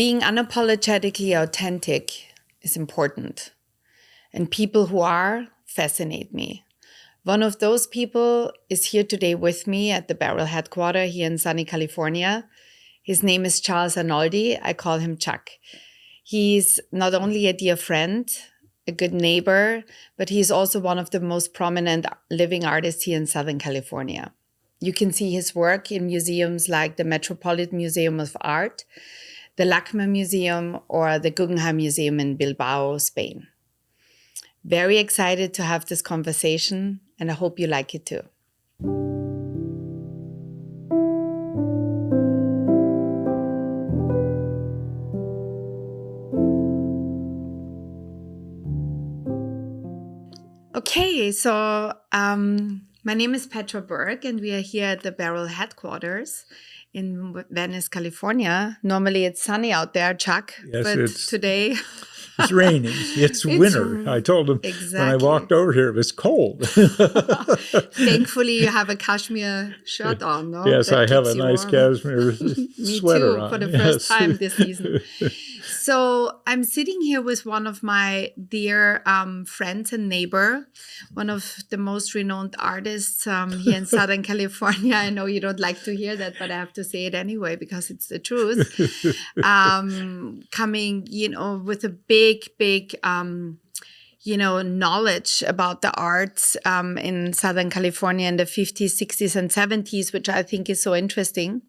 Being unapologetically authentic is important. And people who are fascinate me. One of those people is here today with me at the Beryll headquarters here in sunny California. His name is Charles Arnoldi. I call him Chuck. He's not only a dear friend, a good neighbor, but he's also one of the most prominent living artists here in Southern California. You can see his work in museums like the Metropolitan Museum of Art, the LACMA Museum, or the Guggenheim Museum in Bilbao, Spain. Very excited to have this conversation, and I hope you like it too. Okay, so my name is Petra Berg, and we are here at the Beryll headquarters in Venice, California. Normally it's sunny out there, Chuck, yes, but today it's raining. It's winter. I told him when I walked over here, it was cold. Thankfully, you have a cashmere shirt on, no? Yes, I have a nice cashmere sweater too, on. for the first time this season. So I'm sitting here with one of my dear friends and neighbor, one of the most renowned artists here in Southern California. I know you don't like to hear that, but I have to say it anyway because it's the truth. Coming, with a big, knowledge about the arts in Southern California in the 50s, 60s, and 70s, which I think is so interesting.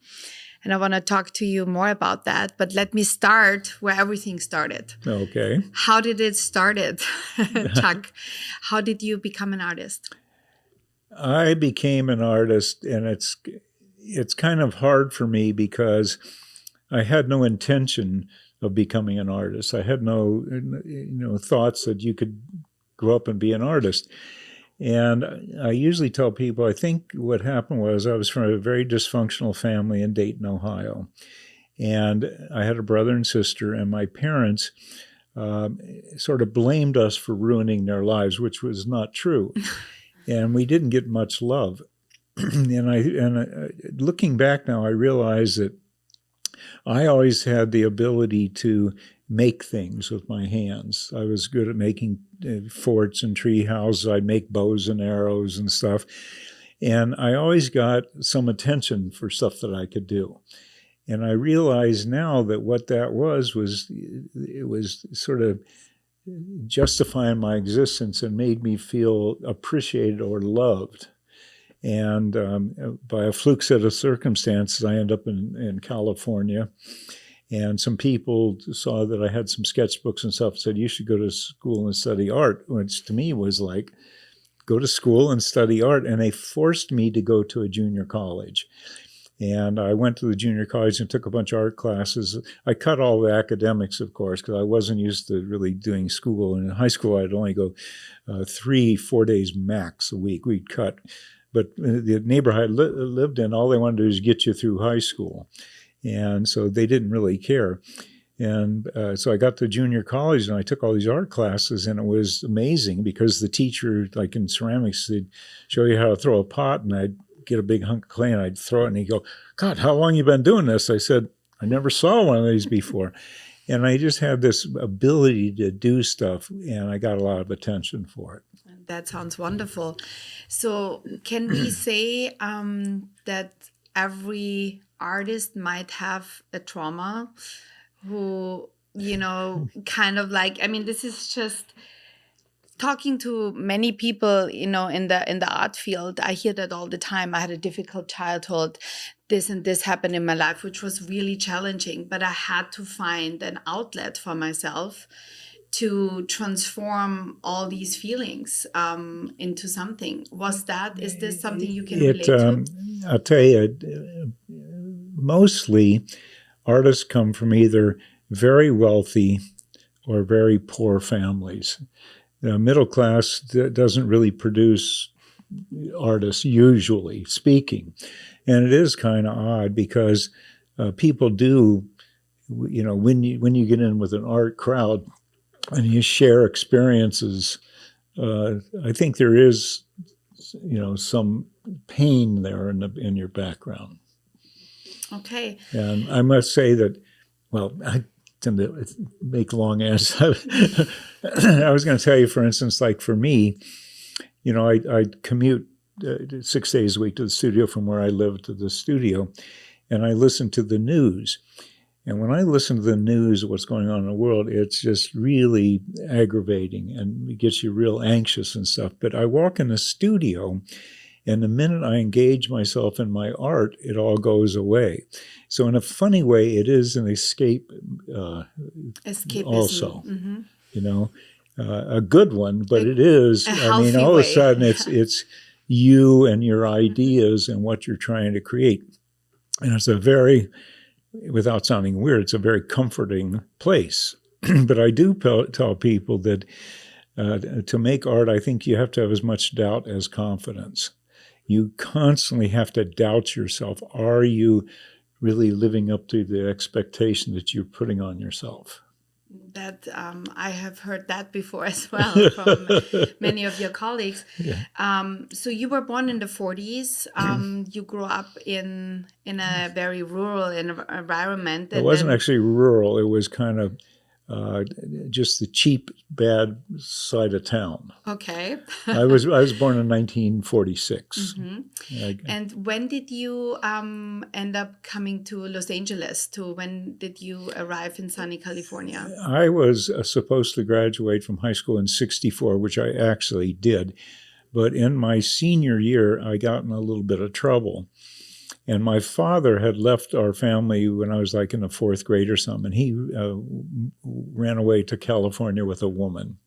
And I want to talk to you more about that. But let me start where everything started. Okay. How did it started, Chuck? How did you become an artist? I became an artist, and it's kind of hard for me because I had no intention of becoming an artist. I had no, thoughts that you could grow up and be an artist. And I usually tell people, I think what happened was I was from a very dysfunctional family in Dayton, Ohio. And I had a brother and sister, and my parents sort of blamed us for ruining their lives, which was not true. And we didn't get much love. And looking back now, I realize that I always had the ability to make things with my hands. I was good at making forts and tree houses. I'd make bows and arrows and stuff. And I always got some attention for stuff that I could do. And I realize now that what that was it was sort of justifying my existence and made me feel appreciated or loved. And by a fluke set of circumstances, I ended up in California. And some people saw that I had some sketchbooks and stuff, said, you should go to school and study art, which to me was like, go to school and study art. And they forced me to go to a junior college. And I went to the junior college and took a bunch of art classes. I cut all the academics, of course, because I wasn't used to really doing school. And in high school, I'd only go 3-4 days max a week. We'd cut. But the neighborhood I lived in, all they wanted to do is get you through high school. And so they didn't really care. And so I got to junior college and I took all these art classes, and it was amazing because the teacher, like in ceramics, they'd show you how to throw a pot, and I'd get a big hunk of clay and I'd throw it, and he'd go, God, how long you been doing this? I said, I never saw one of these before. And I just had this ability to do stuff, and I got a lot of attention for it. That sounds wonderful. So can we say that every artist might have a trauma who, kind of like, this is just talking to many people, in the art field. I hear that all the time. I had a difficult childhood. This and this happened in my life, which was really challenging, but I had to find an outlet for myself to transform all these feelings into something. Is this something you can relate to? I'll tell you, mostly artists come from either very wealthy or very poor families. The middle class doesn't really produce artists, usually speaking. And it is kind of odd because people do, when you get in with an art crowd, and you share experiences, I think there is, some pain there in your background. Okay. And I must say that, well, to make long answers. I was going to tell you, for instance, like for me, I commute 6 days a week to the studio from where I live to the studio, and I listen to the news. And when I listen to the news of what's going on in the world, it's just really aggravating and it gets you real anxious and stuff. But I walk in the studio, and the minute I engage myself in my art, it all goes away. So in a funny way, it is an escape Escapism. Also. A good one, but it is. I mean, all of a sudden, it's you and your ideas and what you're trying to create. And it's a very, without sounding weird, it's a very comforting place. But I do tell people that to make art, I think you have to have as much doubt as confidence. You constantly have to doubt yourself. Are you really living up to the expectation that you're putting on yourself? That I have heard that before as well from many of your colleagues. Yeah. So you were born in the 40s. You grew up in a very rural environment. It wasn't actually rural. It was kind of just the cheap, bad side of town. Okay. I was born in 1946. Mm-hmm. And when did you end up coming to Los Angeles? When did you arrive in sunny California? I was supposed to graduate from high school in '64, which I actually did. But in my senior year, I got in a little bit of trouble. And my father had left our family when I was like in the 4th grade or something. And he ran away to California with a woman.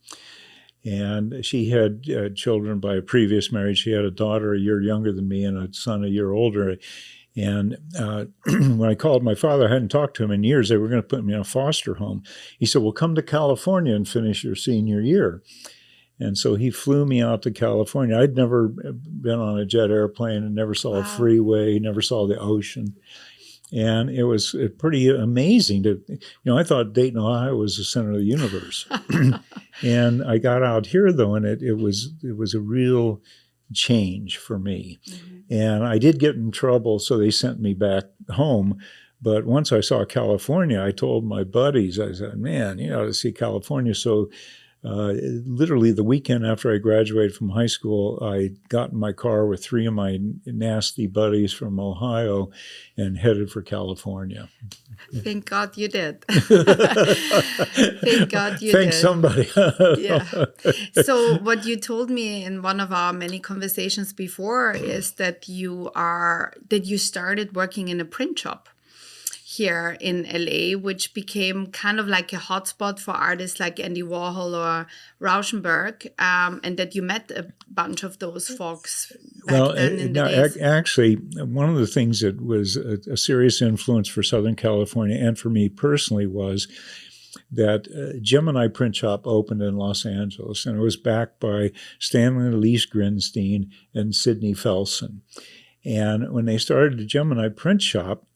And she had children by a previous marriage. She had a daughter a year younger than me and a son a year older. And when I called my father, I hadn't talked to him in years. They were going to put me in a foster home. He said, well, come to California and finish your senior year. And so he flew me out to California. I'd never been on a jet airplane and never saw a freeway, never saw the ocean. And it was pretty amazing to, I thought Dayton, Ohio was the center of the universe. And I got out here though, and it was a real change for me. Mm-hmm. And I did get in trouble, so they sent me back home. But once I saw California, I told my buddies, I said, man, you ought to see California. So literally the weekend after I graduated from high school, I got in my car with 3 of my nasty buddies from Ohio and headed for California. Thank God you did. Thank God you did. Thank somebody. Yeah. So what you told me in one of our many conversations before is that you started working in a print shop here in LA, which became kind of like a hotspot for artists like Andy Warhol or Rauschenberg, and that you met a bunch of those folks back then in the days. Actually, one of the things that was a serious influence for Southern California and for me personally was that Gemini Print Shop opened in Los Angeles, and it was backed by Stanley and Elise Grinstein and Sidney Felsen. And when they started the Gemini Print Shop,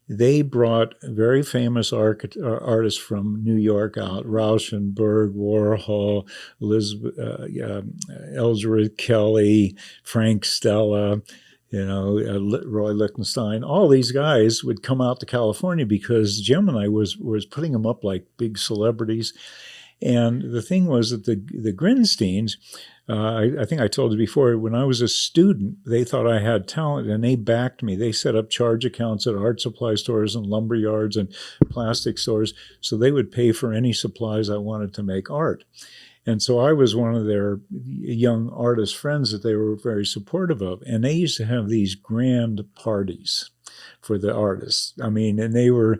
they brought very famous artists from New York out: Rauschenberg, Warhol, Ellsworth Kelly, Frank Stella, Roy Lichtenstein. All these guys would come out to California because Gemini was putting them up like big celebrities. And the thing was that the Grinsteins, I think I told you before, when I was a student, they thought I had talent and they backed me. They set up charge accounts at art supply stores and lumber yards and plastic stores, so they would pay for any supplies I wanted to make art. And so I was one of their young artist friends that they were very supportive of. And they used to have these grand parties for the artists. I mean, and they were...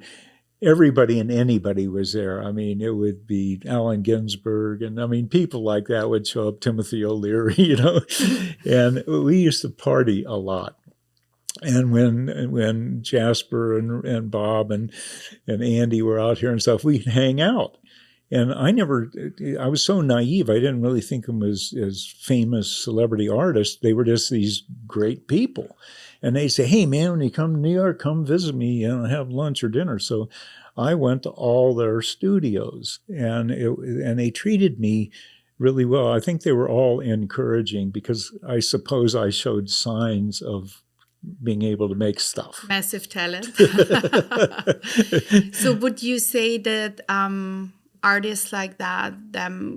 everybody and anybody was there. I mean, it would be Allen Ginsberg, and I mean, people like that would show up, Timothy O'Leary, and we used to party a lot. And when Jasper and Bob and Andy were out here and stuff, we'd hang out. And I was so naive, I didn't really think of them as famous celebrity artists. They were just these great people. And they'd say, hey, man, when you come to New York, come visit me, have lunch or dinner. So I went to all their studios, and they treated me really well. I think they were all encouraging because I suppose I showed signs of being able to make stuff. Massive talent. So would you say that artists like that,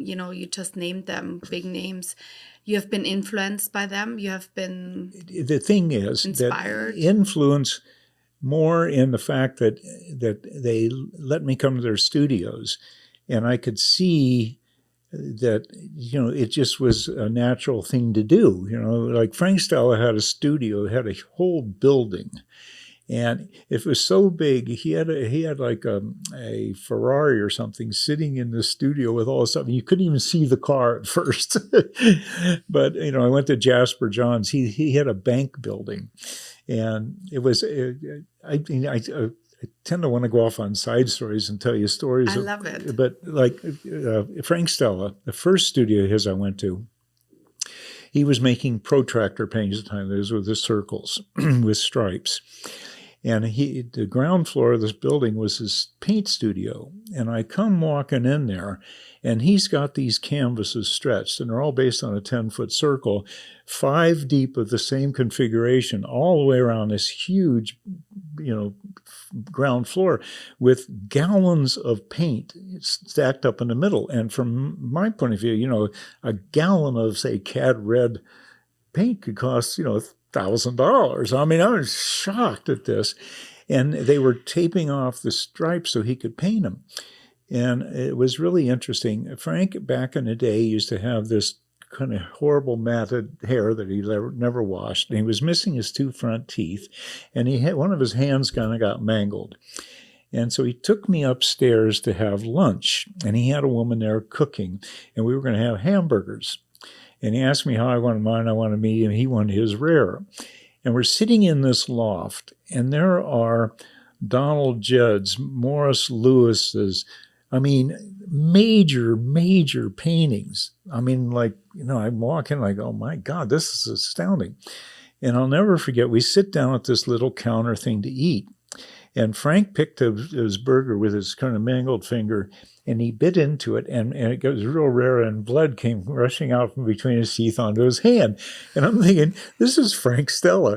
you just named them, big names, you have been influenced by them? You have been The thing is inspired? That influence more in the fact that they let me come to their studios, and I could see that, it just was a natural thing to do. Like Frank Stella had a studio, had a whole building, and it was so big. He had like a Ferrari or something sitting in the studio with all this stuff, and you couldn't even see the car at first. But I went to Jasper Johns. He had a bank building, and it was. I tend to want to go off on side stories and tell you stories. I love it. But like Frank Stella, the first studio of his I went to, he was making protractor paintings at the time. Those were the circles with stripes. And the ground floor of this building was his paint studio. And I come walking in there, and he's got these canvases stretched, and they're all based on a 10-foot circle, 5 deep of the same configuration, all the way around this huge, ground floor with gallons of paint stacked up in the middle. And from my point of view, a gallon of, say, cad red paint could cost, $1,000. I mean, I was shocked at this. And they were taping off the stripes so he could paint them. And it was really interesting. Frank, back in the day, used to have this kind of horrible matted hair that he never washed. And he was missing his 2 front teeth. And he had one of his hands kind of got mangled. And so he took me upstairs to have lunch. And he had a woman there cooking. And we were going to have hamburgers. And he asked me how I wanted mine. I wanted medium. He wanted his rare. And we're sitting in this loft, and there are Donald Judd's, Morris Lewis's, major, major paintings. I'm walking like, oh my God, this is astounding. And I'll never forget, we sit down at this little counter thing to eat. And Frank picked his burger with his kind of mangled finger, and he bit into it, and it was real rare, and blood came rushing out from between his teeth onto his hand. And I'm thinking, this is Frank Stella.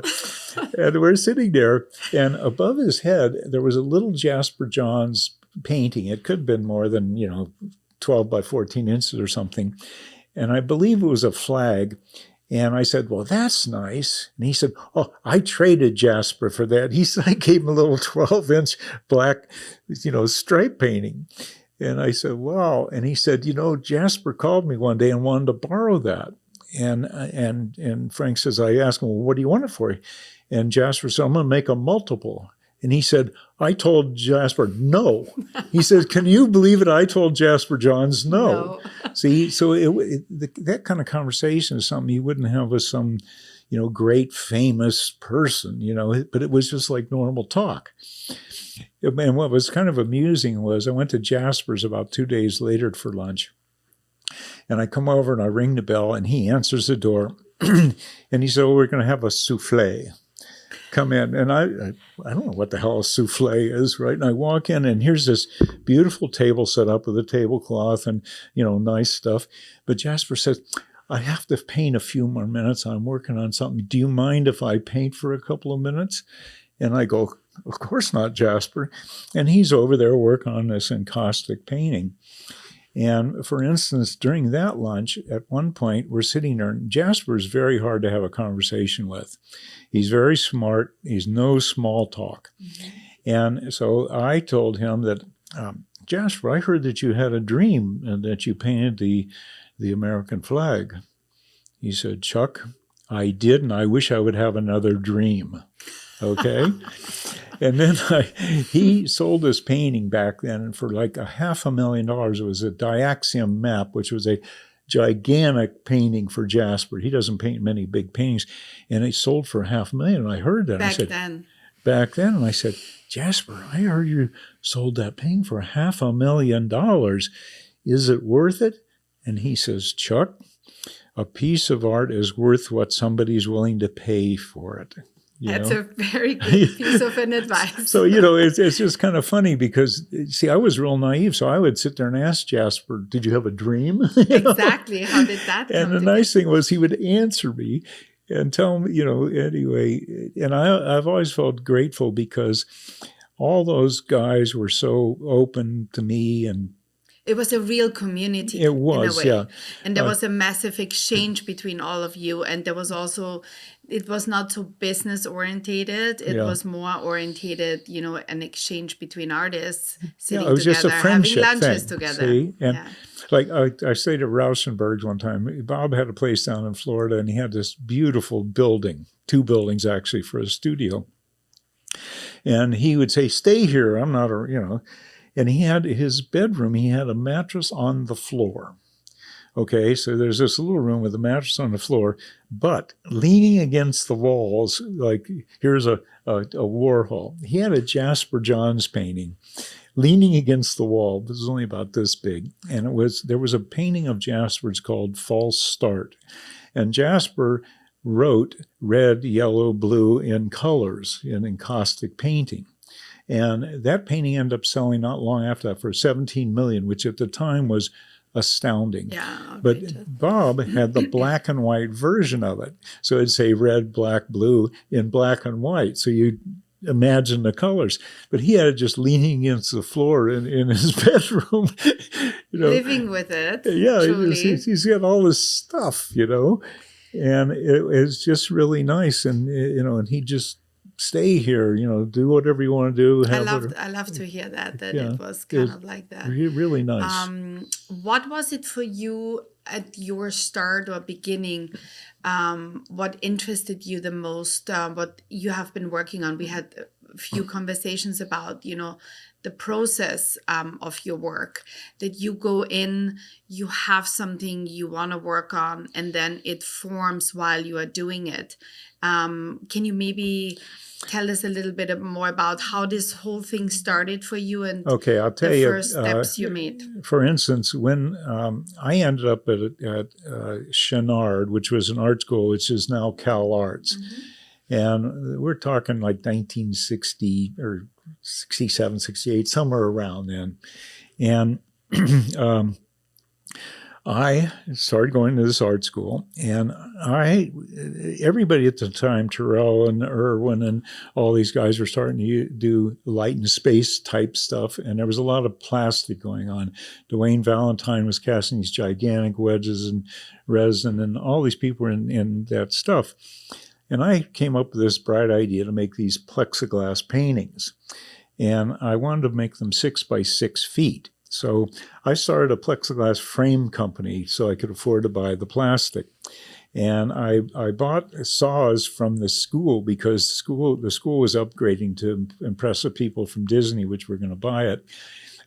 And we're sitting there, and above his head, there was a little Jasper Johns painting. It could have been more than, 12 by 14 inches or something. And I believe it was a flag. And I said, well, that's nice. And he said, oh, I traded Jasper for that. He said, I gave him a little 12-inch black, stripe painting. And I said, wow. And he said, Jasper called me one day and wanted to borrow that. And Frank says, I asked him, well, what do you want it for? And Jasper said, I'm going to make a multiple. And he said, I told Jasper no. He said, can you believe it? I told Jasper Johns no. See, so that kind of conversation is something you wouldn't have with some, great famous person, but it was just like normal talk. And what was kind of amusing was I went to Jasper's about 2 days later for lunch. And I come over and I ring the bell, and he answers the door. And he said, we're going to have a souffle. Come in, and I don't know what the hell a souffle is, right? And I walk in, and here's this beautiful table set up with a tablecloth and, nice stuff. But Jasper says, I have to paint a few more minutes. I'm working on something. Do you mind if I paint for a couple of minutes? And I go, of course not, Jasper. And he's over there working on this encaustic painting. And for instance, during that lunch, at one point, we're sitting there, and Jasper is very hard to have a conversation with. He's very smart. He's no small talk. Mm-hmm. And so I told him that, Jasper, I heard that you had a dream and that you painted the American flag. He said, Chuck, I did, and I wish I would have another dream. Okay? And then he sold this painting back then, and for like $500,000, it was a Diaxiom map, which was a gigantic painting for Jasper. He doesn't paint many big paintings, and he sold for $500,000. And I heard that. Back then, and I said, Jasper, I heard you sold that painting for $500,000. Is it worth it? And he says, Chuck, a piece of art is worth what somebody's willing to pay for it. That's a very good piece of advice. So, it's just kind of funny because, see, I was real naive. So I would sit there and ask Jasper, did you have a dream? Exactly. How did that come And the nice thing was he would answer me. and tell me, anyway. And I've always felt grateful because all those guys were so open to me, and it was a real community. It was, in a way. yeah. And there was a massive exchange between all of you. And there was also, it was not so business orientated. It was more orientated, an exchange between artists sitting it was together, just a friendship having lunches thing, together. See? And like I stayed at Rauschenberg's one time. Bob had a place down in Florida, and he had this beautiful building, 2 buildings actually, for a studio. And he would say, "Stay here. I'm not a." And he had his bedroom, he had a mattress on the floor. Okay, so there's this little room with a mattress on the floor, but leaning against the walls, like here's a Warhol. He had a Jasper Johns painting leaning against the wall. This was only about this big. And there was a painting of Jasper's called False Start. And Jasper wrote red, yellow, blue in colors in encaustic painting. And that painting ended up selling not long after that for $17 million, which at the time was astounding. Yeah, but Bob had the black and white version of it. So it'd say red, black, blue in black and white. So you imagine the colors. But he had it just leaning against the floor in his bedroom. Living with it. Yeah, he's got all this stuff, and it's just really nice. And, and he just stay here, do whatever you want to do. I love to hear that it was kind of like that. Really nice. What was it for you at your start or beginning? What interested you the most? What you have been working on? We had a few conversations about, the process of your work, that you go in, you have something you want to work on, and then it forms while you are doing it. Can you maybe tell us a little bit more about how this whole thing started for you and I'll tell you, first steps you made? For instance, when I ended up at Chenard, which was an art school, which is now Cal Arts, and we're talking like 1960 or 67, 68, somewhere around then. And I started going to this art school, and everybody at the time, Terrell and Irwin and all these guys were starting to do light and space type stuff, and there was a lot of plastic going on. Dwayne Valentine was casting these gigantic wedges and resin, and all these people were in that stuff. And I came up with this bright idea to make these plexiglass paintings, and I wanted to make them 6 by 6 feet. So I started a plexiglass frame company so I could afford to buy the plastic. And I bought saws from the school because the school was upgrading to impress the people from Disney, which were going to buy it.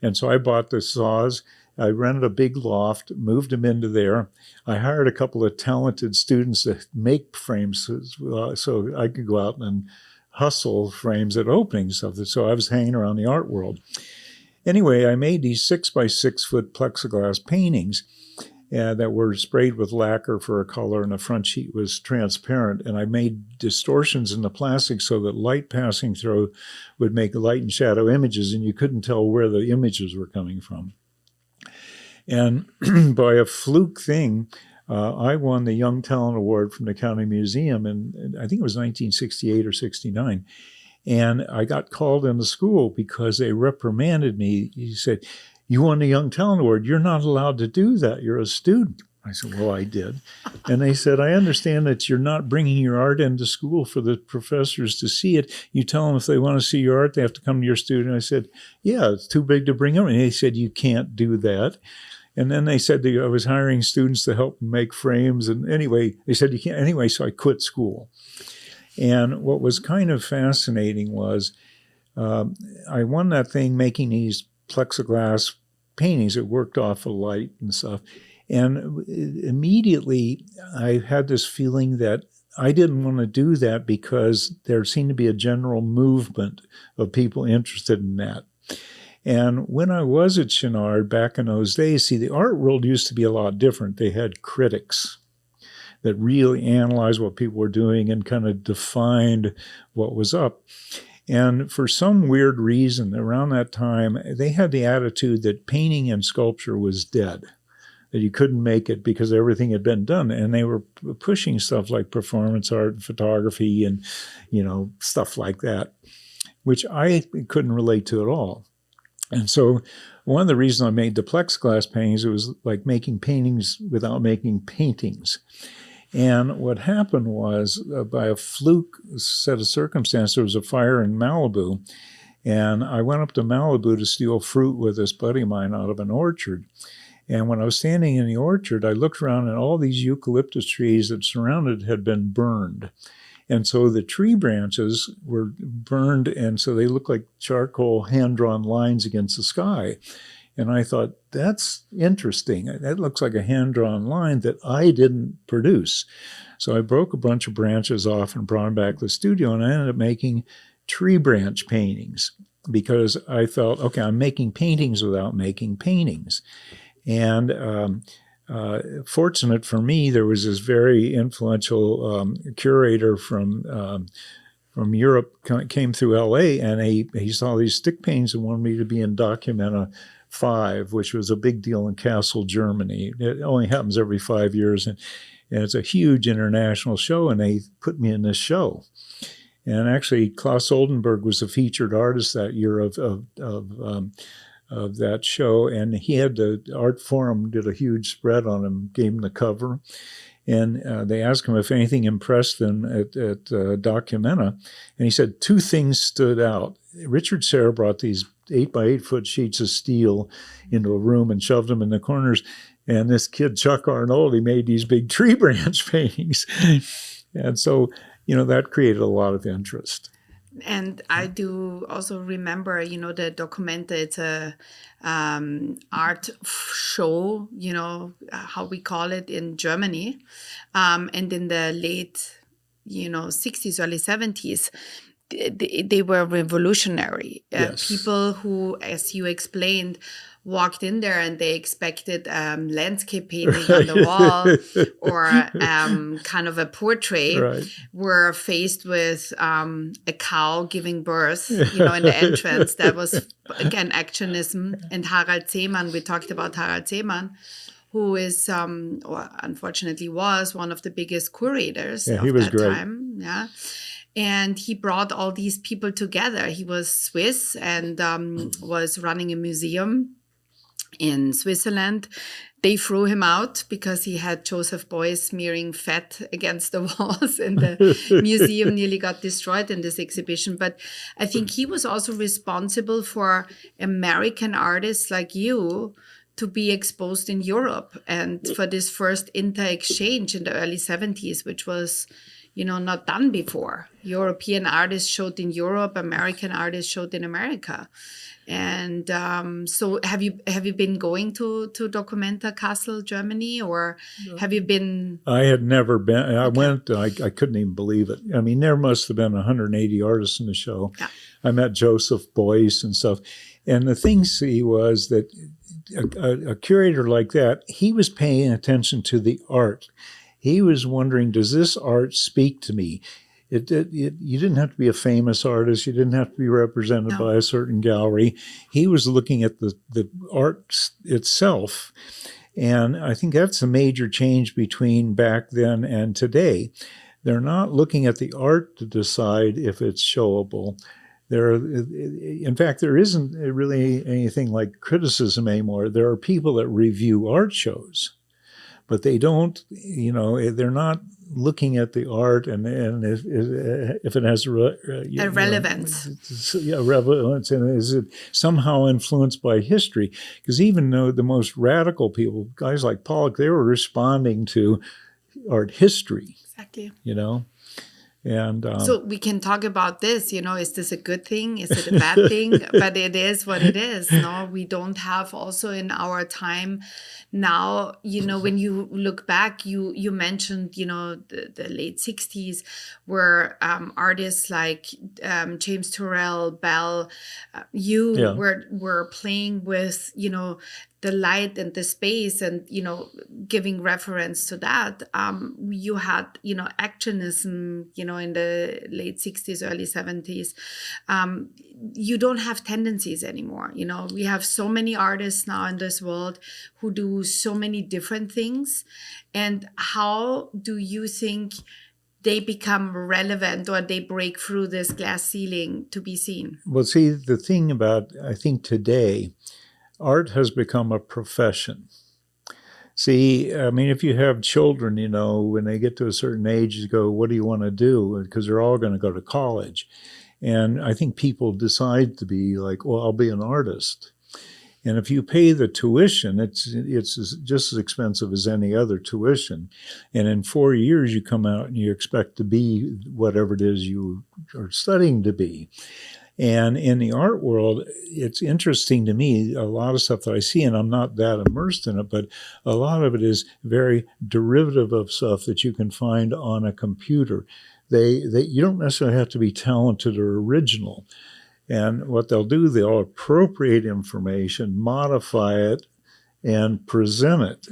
And so I bought the saws. I rented a big loft, moved them into there. I hired a couple of talented students to make frames so I could go out and hustle frames at openings of it. So I was hanging around the art world. Anyway, I made these 6 by 6 foot plexiglass paintings that were sprayed with lacquer for a color, and the front sheet was transparent. And I made distortions in the plastic so that light passing through would make light and shadow images, and you couldn't tell where the images were coming from. And by a fluke thing, I won the Young Talent Award from the County Museum, and I think it was 1968 or 69. And I got called into school because they reprimanded me. He said, "You won the Young Talent Award. You're not allowed to do that. You're a student." I said, "Well, I did." And they said, "I understand that you're not bringing your art into school for the professors to see it. You tell them if they want to see your art, they have to come to your studio." I said, "Yeah, it's too big to bring them." And they said, "You can't do that." And then they said I was hiring students to help make frames. And anyway, they said, "You can't." Anyway, so I quit school. And what was kind of fascinating was I won that thing making these plexiglass paintings. It worked off of light and stuff. And immediately I had this feeling that I didn't want to do that because there seemed to be a general movement of people interested in that. And when I was at Chenard back in those days, see, the art world used to be a lot different. They had critics that really analyzed what people were doing and kind of defined what was up. And for some weird reason, around that time, they had the attitude that painting and sculpture was dead, that you couldn't make it because everything had been done. And they were pushing stuff like performance art and photography and, stuff like that, which I couldn't relate to at all. And so one of the reasons I made the plexiglass paintings, it was like making paintings without making paintings. And what happened was, by a fluke set of circumstances, there was a fire in Malibu. And I went up to Malibu to steal fruit with this buddy of mine out of an orchard. And when I was standing in the orchard, I looked around and all these eucalyptus trees that surrounded had been burned. And so the tree branches were burned, and so they looked like charcoal hand-drawn lines against the sky. And I thought, that's interesting. That looks like a hand-drawn line that I didn't produce. So I broke a bunch of branches off and brought them back to the studio, and I ended up making tree branch paintings because I felt, okay, I'm making paintings without making paintings. And fortunate for me, there was this very influential curator from Europe, came through LA, and he saw these stick paintings and wanted me to be in Documenta 5, which was a big deal in Kassel, Germany. It only happens every 5 years, and it's a huge international show, and they put me in this show. And actually, Klaus Oldenburg was a featured artist that year of that show, and he had the Art Forum did a huge spread on him, gave him the cover, and they asked him if anything impressed him at Documenta, and he said two things stood out. Richard Serra brought these 8 by 8 foot sheets of steel into a room and shoved them in the corners, and this kid Chuck Arnoldi made these big tree branch paintings, and so that created a lot of interest. And I do also remember, the Documenta, it's a art show, how we call it in Germany. And in the late, 60s, early 70s, they were revolutionary. Yes. People who, as you explained, walked in there and they expected landscape painting on the wall or kind of a portrait, right, were faced with a cow giving birth, in the entrance. That was, again, actionism. And Harald Seemann, we talked about Harald Seemann, who is, or unfortunately was, one of the biggest curators of he was that great. time. Yeah. And he brought all these people together. He was Swiss and was running a museum in Switzerland. They threw him out because he had Joseph Beuys smearing fat against the walls, and the museum nearly got destroyed in this exhibition. But I think he was also responsible for American artists like you to be exposed in Europe, and for this first inter-exchange in the early 70s, which was not done before. European artists showed in Europe, American artists showed in America. And so have you been going to Documenta Kassel, Germany, or have you been? I had never been. I went. I couldn't even believe it. I mean, there must have been 180 artists in the show. Yeah. I met Joseph Beuys and stuff. And the thing, was that a curator like that, he was paying attention to the art. He was wondering, does this art speak to me? You didn't have to be a famous artist. You didn't have to be represented by a certain gallery. He was looking at the art itself. And I think that's a major change between back then and today. They're not looking at the art to decide if it's showable. In fact, there isn't really anything like criticism anymore. There are people that review art shows, but they don't, they're not looking at the art and if it has a relevance. Relevance, and is it somehow influenced by history? Because even though the most radical people, guys like Pollock, they were responding to art history. Exactly. And so we can talk about this, is this a good thing? Is it a bad thing? But it is what it is. No, we don't have also in our time now, when you look back, you mentioned, the late 60s where artists like James Turrell, Bell, were playing with, the light and the space, and giving reference to that, you had actionism in the late 60s, early 70s. You don't have tendencies anymore. We have so many artists now in this world who do so many different things. And how do you think they become relevant, or they break through this glass ceiling to be seen? Well, see, the thing about, I think today, art has become a profession. See, I mean, if you have children, when they get to a certain age, you go, what do you want to do? Because they're all going to go to college. And I think people decide to be like, well, I'll be an artist. And if you pay the tuition, it's just as expensive as any other tuition. And in 4 years, you come out and you expect to be whatever it is you are studying to be. And in the art world, it's interesting to me, a lot of stuff that I see, and I'm not that immersed in it, but a lot of it is very derivative of stuff that you can find on a computer. You don't necessarily have to be talented or original. And what they'll do, they'll appropriate information, modify it, and present it.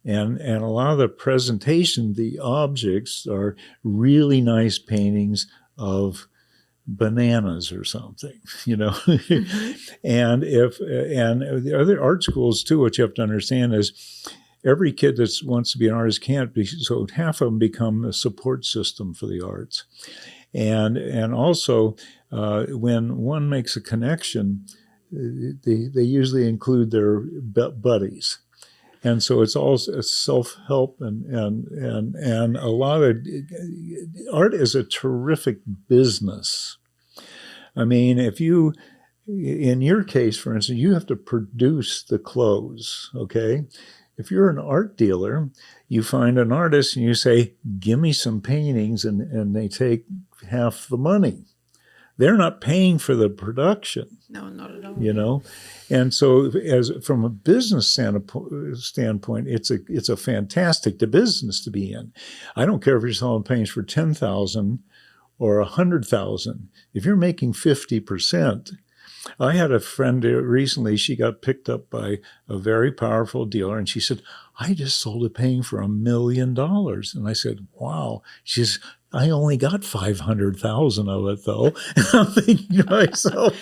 And a lot of the presentation, the objects are really nice paintings of bananas or something, And the other art schools too, what you have to understand is every kid that wants to be an artist can't be, so half of them become a support system for the arts. And also, when one makes a connection, they usually include their buddies. And so it's all self-help and a lot of art is a terrific business. I mean, in your case, for instance, you have to produce the clothes, okay? If you're an art dealer, you find an artist and you say, give me some paintings, and they take half the money. They're not paying for the production. No, not at all. And so from a business standpoint, it's a fantastic business to be in. I don't care if you're selling paintings for $10,000 or $100,000. If you're making 50%, I had a friend recently, she got picked up by a very powerful dealer, and she said, I just sold a painting for $1 million. And I said, wow. She says, I only got 500,000 of it, though. And I'm thinking to myself,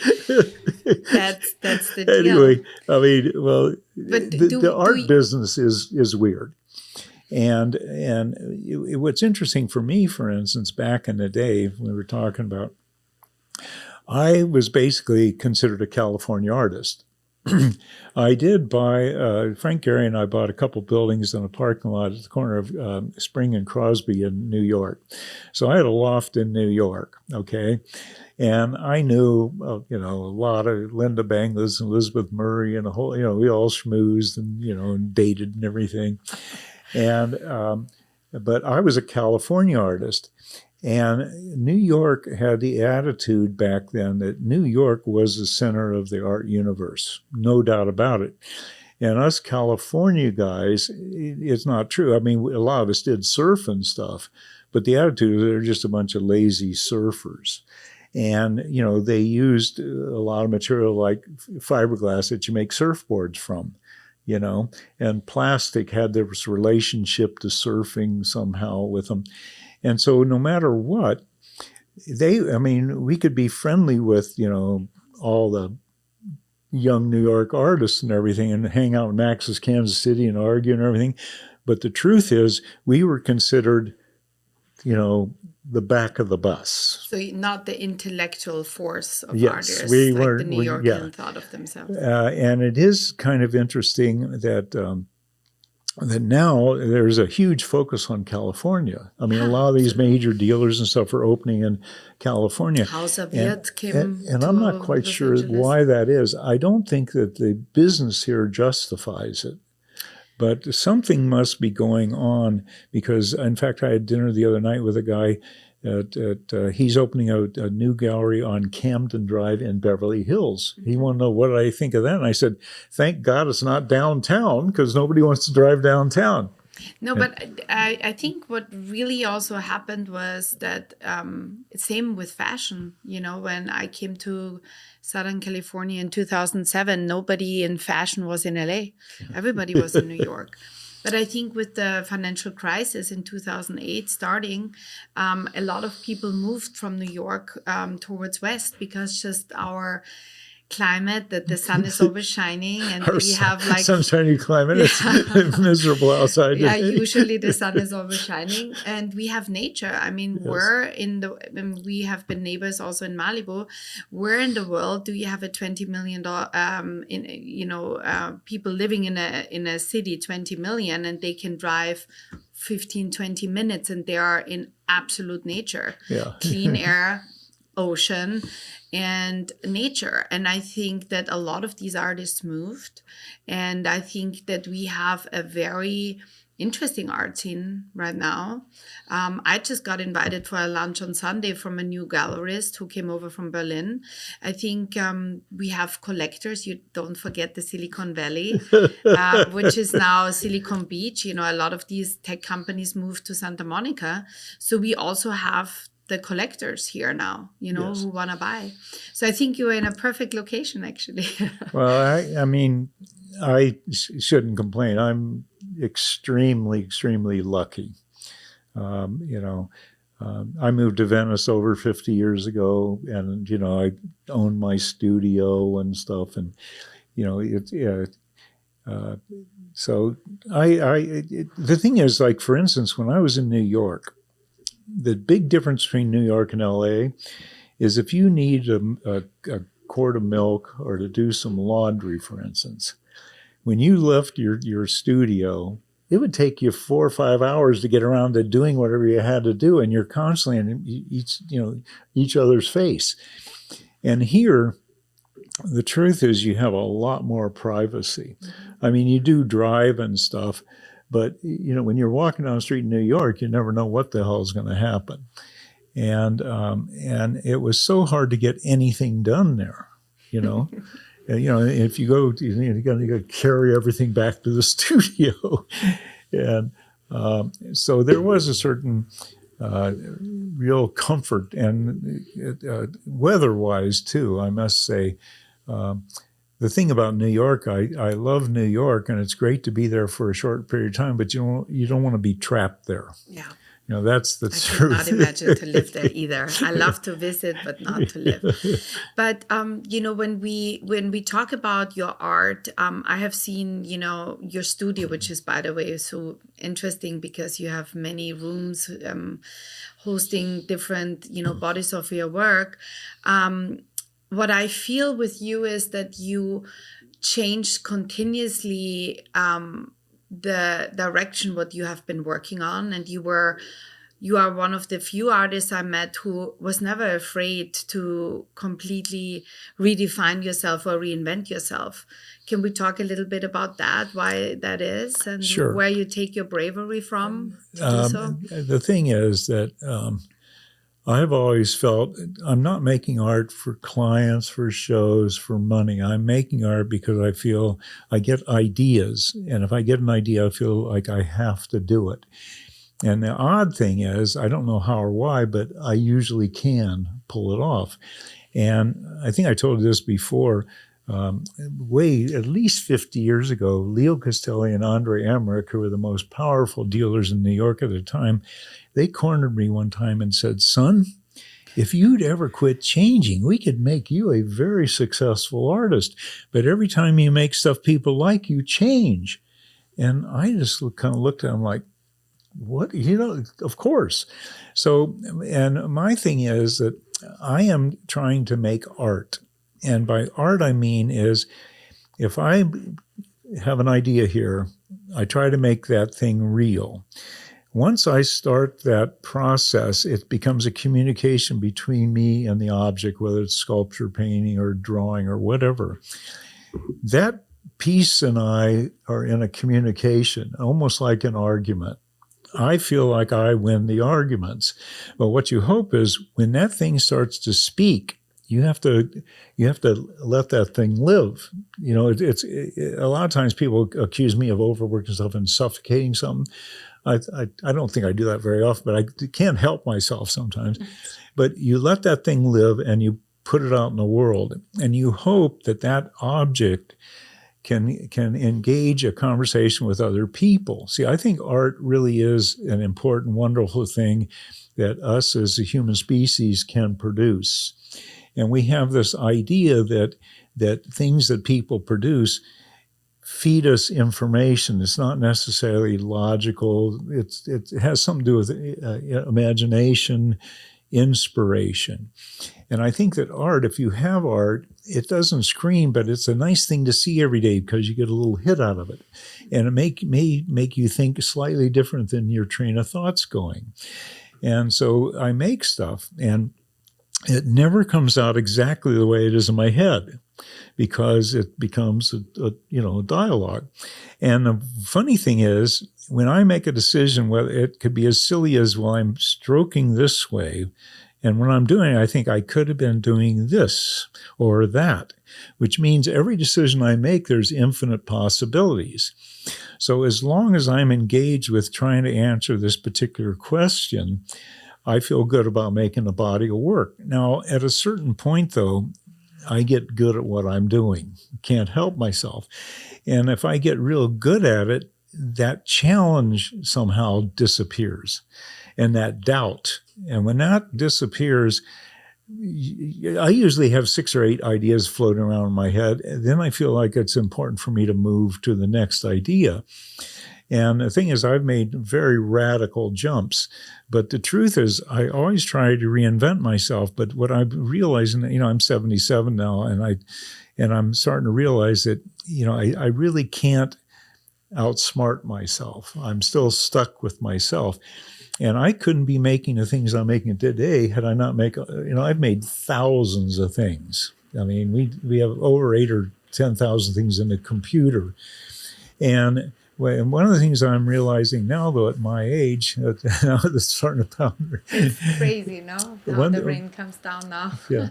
that's the deal. Anyway, I mean, well, the art business is weird. And what's interesting for me, for instance, back in the day, when we were talking about, I was basically considered a California artist. I did buy, Frank Gehry and I bought a couple buildings in a parking lot at the corner of Spring and Crosby in New York. So I had a loft in New York, okay? And I knew, a lot of Linda Banglas and Elizabeth Murray and a whole, we all schmoozed and, and dated and everything. And, but I was a California artist. And New York had the attitude back then that New York was the center of the art universe, no doubt about it. And us California guys, it's not true. I mean, a lot of us did surf and stuff, but the attitude is they're just a bunch of lazy surfers. And, they used a lot of material like fiberglass that you make surfboards from, and plastic had this relationship to surfing somehow with them. And so no matter what, we could be friendly with, all the young New York artists and everything and hang out in Max's Kansas City and argue and everything. But the truth is we were considered, the back of the bus. So not the intellectual force of yes, artists, we like were, the New Yorker thought of themselves. And it is kind of interesting that now there's a huge focus on California. I mean, a lot of these major dealers and stuff are opening in California. House of Yet came and I'm not quite sure why that is. I don't think that the business here justifies it. But something must be going on because, in fact, I had dinner the other night with a guy he's opening a new gallery on Camden Drive in Beverly Hills. He wanted to know what I think of that. And I said, thank God it's not downtown because nobody wants to drive downtown. No, but I think what really also happened was that same with fashion. When I came to Southern California in 2007, nobody in fashion was in LA. Everybody was in New York. But I think with the financial crisis in 2008 starting, a lot of people moved from New York towards West, because just our climate, that the sun is always shining, and we have like sunshiny climate. It's miserable outside. Yeah, usually the sun is always shining, and we have nature. I mean, yes. We have been neighbors also in Malibu. Where in the world do you have a $20 million people living in a city, 20 million, and they can drive 15, 20 minutes, and they are in absolute nature, clean air, ocean, and nature. And I think that a lot of these artists moved, and I think that we have a very interesting art scene right now. I just got invited for a lunch on Sunday from a new gallerist who came over from Berlin. I think we have collectors. You don't forget the Silicon Valley, which is now Silicon Beach. A lot of these tech companies moved to Santa Monica. So we also have the collectors here now, yes, who want to buy. So I think you're in a perfect location, actually. Well, I mean, I shouldn't complain. I'm extremely, extremely lucky. I moved to Venice over 50 years ago, and, I owned my studio and stuff. And, so the thing is, like, for instance, when I was in New York, the big difference between New York and LA is if you need a quart of milk or to do some laundry, for instance, when you left your studio, it would take you 4 or 5 hours to get around to doing whatever you had to do, and you're constantly in each other's face. And here, the truth is you have a lot more privacy. I mean, you do drive and stuff, but, when you're walking down the street in New York, you never know what the hell is going to happen. And it was so hard to get anything done there, if you go, you got to carry everything back to the studio. And so there was a certain real comfort, and weather-wise, too, I must say. The thing about New York, I love New York, and it's great to be there for a short period of time, but you don't want to be trapped there. Yeah. That's the truth. I could not imagine to live there either. I love to visit, but not to live. But, when we talk about your art, I have seen, your studio, which is, by the way, so interesting because you have many rooms hosting different, bodies of your work. What I feel with you is that you changed continuously the direction what you have been working on, and you are one of the few artists I met who was never afraid to completely redefine yourself or reinvent yourself. Can we talk a little bit about that, why that is, and Sure. where you take your bravery from to do so? The thing is that I've always felt I'm not making art for clients, for shows, for money. I'm making art because I feel I get ideas. And if I get an idea, I feel like I have to do it. And the odd thing is, I don't know how or why, but I usually can pull it off. And I think I told you this before, at least 50 years ago, Leo Castelli and Andre Emmerich, who were the most powerful dealers in New York at the time, they cornered me one time and said, "Son, if you'd ever quit changing, we could make you a very successful artist. But every time you make stuff people like, you change." And I just kind of looked at him like, what? Of course. So, and my thing is that I am trying to make art. And by art, I mean is if I have an idea here, I try to make that thing real. Once I start that process, it becomes a communication between me and the object, whether it's sculpture, painting, or drawing, or whatever. That piece and I are in a communication, almost like an argument. I feel like I win the arguments. But what you hope is when that thing starts to speak, you have to let that thing live. You know, it's a lot of times people accuse me of overworking stuff and suffocating something. I don't think I do that very often, but I can't help myself sometimes. But you let that thing live and you put it out in the world, and you hope that that object can engage a conversation with other people. See, I think art really is an important, wonderful thing that us as a human species can produce. And we have this idea that things that people produce feed us information. It's not necessarily logical. It has something to do with imagination, inspiration. And I think that art, if you have art, it doesn't scream, but it's a nice thing to see every day because you get a little hit out of it. And it may make you think slightly different than your train of thought's going. And so I make stuff, and it never comes out exactly the way it is in my head, because it becomes a dialogue. And the funny thing is, when I make a decision, whether it could be as silly as, well, I'm stroking this way, and when I'm doing it, I think I could have been doing this or that, which means every decision I make, there's infinite possibilities. So as long as I'm engaged with trying to answer this particular question, I feel good about making a body of work. Now, at a certain point, though, I get good at what I'm doing. Can't help myself. And if I get real good at it, that challenge somehow disappears, and that doubt. And when that disappears, I usually have 6 or 8 ideas floating around in my head. And then I feel like it's important for me to move to the next idea. And the thing is, I've made very radical jumps. But the truth is, I always try to reinvent myself. But what I'm realizing, I'm 77 now, and I'm starting to realize that, I really can't outsmart myself. I'm still stuck with myself. And I couldn't be making the things I'm making today had I not I've made thousands of things. I mean, we have over 8 or 10,000 things in the computer. And one of the things I'm realizing now, though, at my age, now it's starting to pound. It's crazy, no? How the rain comes down now. Yeah.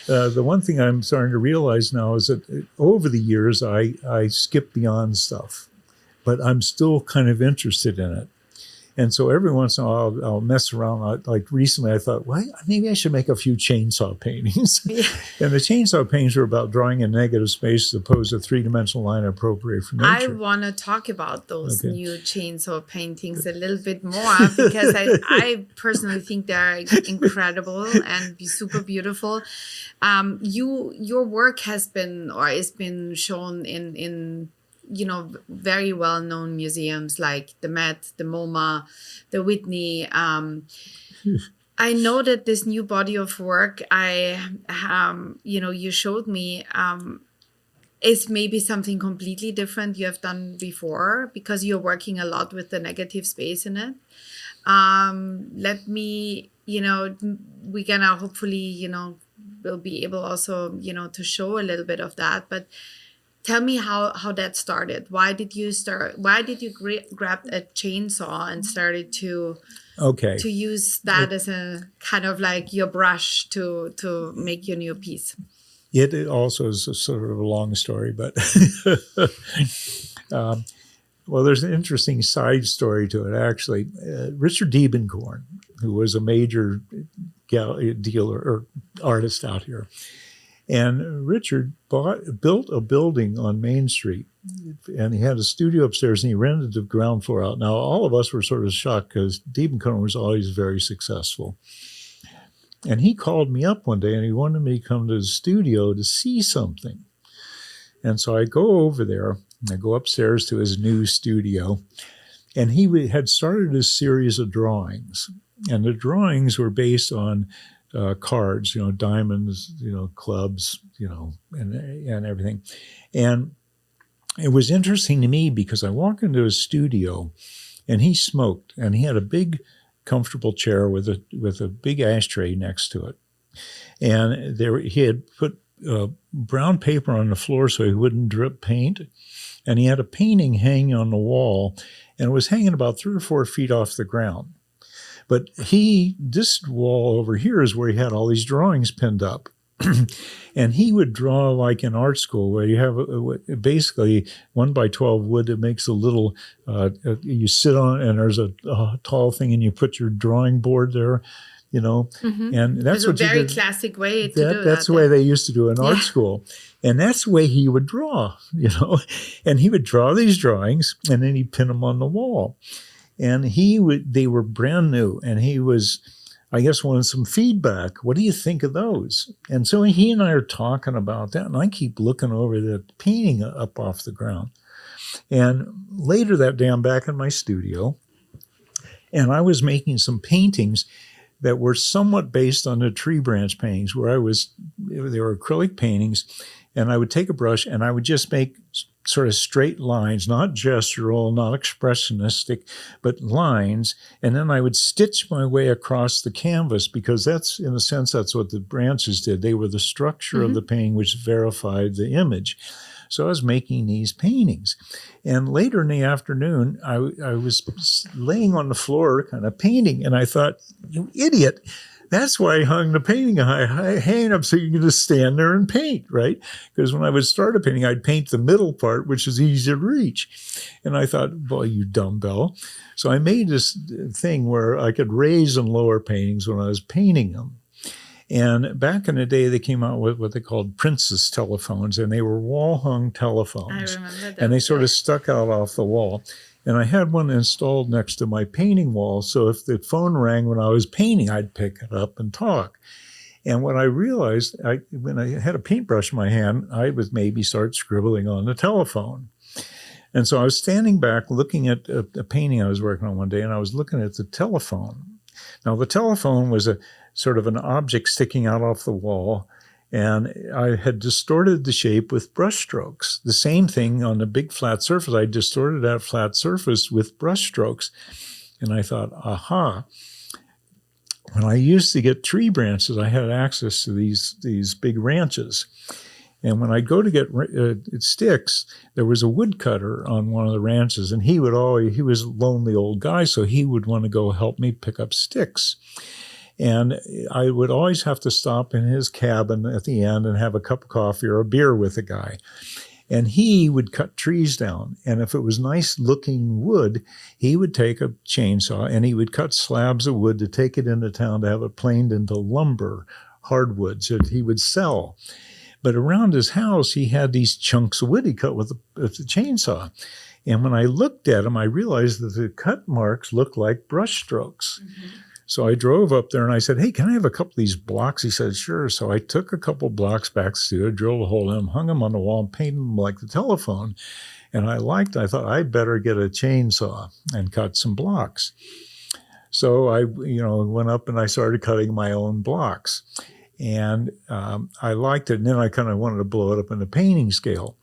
The one thing I'm starting to realize now is that over the years, I skip beyond stuff, but I'm still kind of interested in it. And so every once in a while, I'll mess around. Like recently, I thought, well, maybe I should make a few chainsaw paintings. Yeah. And the chainsaw paintings are about drawing in negative space as opposed to 3-dimensional line appropriate for nature. I want to talk about those new chainsaw paintings a little bit more, because I personally think they're incredible and super beautiful. Your work has been, or is been shown in very well-known museums like the Met, the MoMA, the Whitney. I know that this new body of work you showed me is maybe something completely different you have done before, because you're working a lot with the negative space in it. Let me, we're gonna hopefully, we'll be able also, to show a little bit of that, but tell me how that started. Why did you grab a chainsaw and started to use that as a kind of like your brush to make your new piece? It also is a sort of a long story, but well, there's an interesting side story to it, actually. Richard Diebenkorn, who was a major dealer or artist out here, and Richard built a building on Main Street, and he had a studio upstairs, and he rented the ground floor out. Now, all of us were sort of shocked because Diebenkorn was always very successful. And he called me up one day, and he wanted me to come to the studio to see something. And so I go over there, and I go upstairs to his new studio, and he had started a series of drawings. And the drawings were based on cards, diamonds, clubs, and everything. And it was interesting to me because I walked into his studio and he smoked, and he had a big comfortable chair with a big ashtray next to it. And he had put brown paper on the floor so he wouldn't drip paint. And he had a painting hanging on the wall, and it was hanging about 3 or 4 feet off the ground. But this wall over here is where he had all these drawings pinned up. And he would draw like in art school, where you have basically 1x12 wood that makes a little, you sit on it and there's a tall thing and you put your drawing board there, you know. And that's what a very classic way to do that. That's the way they used to do in art school. And that's the way he would draw, you know. And he would draw these drawings and then he'd pin them on the wall. And they were brand new, and he was, I guess, wanted some feedback. What do you think of those? And so he and I are talking about that, and I keep looking over the painting up off the ground. And later that day, I'm back in my studio, and I was making some paintings that were somewhat based on the tree branch paintings, they were acrylic paintings, and I would take a brush and I would just make sort of straight lines, not gestural, not expressionistic, but lines. And then I would stitch my way across the canvas, because that's, in a sense, that's what the branches did. They were the structure of the painting which verified the image. So I was making these paintings. And later in the afternoon, I was laying on the floor kind of painting, and I thought, you idiot, that's why I hung the painting. I hang up so you can just stand there and paint, right? Because when I would start a painting, I'd paint the middle part, which is easy to reach. And I thought, well, you dumbbell. So I made this thing where I could raise and lower paintings when I was painting them. And back in the day, they came out with what they called princess telephones, and they were wall-hung telephones. I remember that. And they sort of stuck out off the wall. And I had one installed next to my painting wall, so if the phone rang when I was painting, I'd pick it up and talk. And what I realized, when I had a paintbrush in my hand, I would maybe start scribbling on the telephone. And so I was standing back looking at a painting I was working on one day, and I was looking at the telephone. Now, the telephone was a sort of an object sticking out off the wall, and I had distorted the shape with brush strokes. The same thing on the big flat surface. I distorted that flat surface with brush strokes. And I thought, aha. When I used to get tree branches, I had access to these big ranches. And when I'd go to get sticks, there was a woodcutter on one of the ranches, and he was a lonely old guy, so he would want to go help me pick up sticks. And I would always have to stop in his cabin at the end and have a cup of coffee or a beer with the guy. And he would cut trees down. And if it was nice looking wood, he would take a chainsaw and he would cut slabs of wood to take it into town to have it planed into lumber, hardwoods that he would sell. But around his house, he had these chunks of wood he cut with the chainsaw. And when I looked at them, I realized that the cut marks looked like brush strokes. So I drove up there and I said, hey, can I have a couple of these blocks? He said, sure. So I took a couple blocks back to the studio, drilled a hole in them, hung them on the wall, and painted them like the telephone. And I thought I'd better get a chainsaw and cut some blocks. So I, went up and I started cutting my own blocks. And I liked it. And then I kind of wanted to blow it up in the painting scale.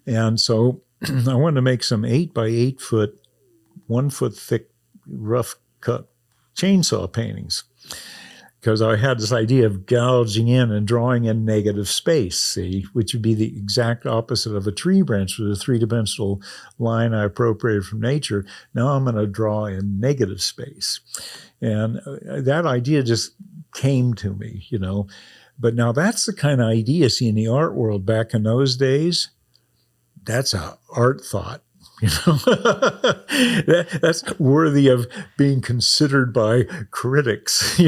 And so I wanted to make some 8 by 8 foot, 1 foot thick, rough cut chainsaw paintings, because I had this idea of gouging in and drawing in negative space, see, which would be the exact opposite of a tree branch with a three-dimensional line I appropriated from nature. Now I'm going to draw in negative space. And that idea just came to me, But now that's the kind of idea, see, in the art world back in those days, that's an art thought. That's worthy of being considered by critics,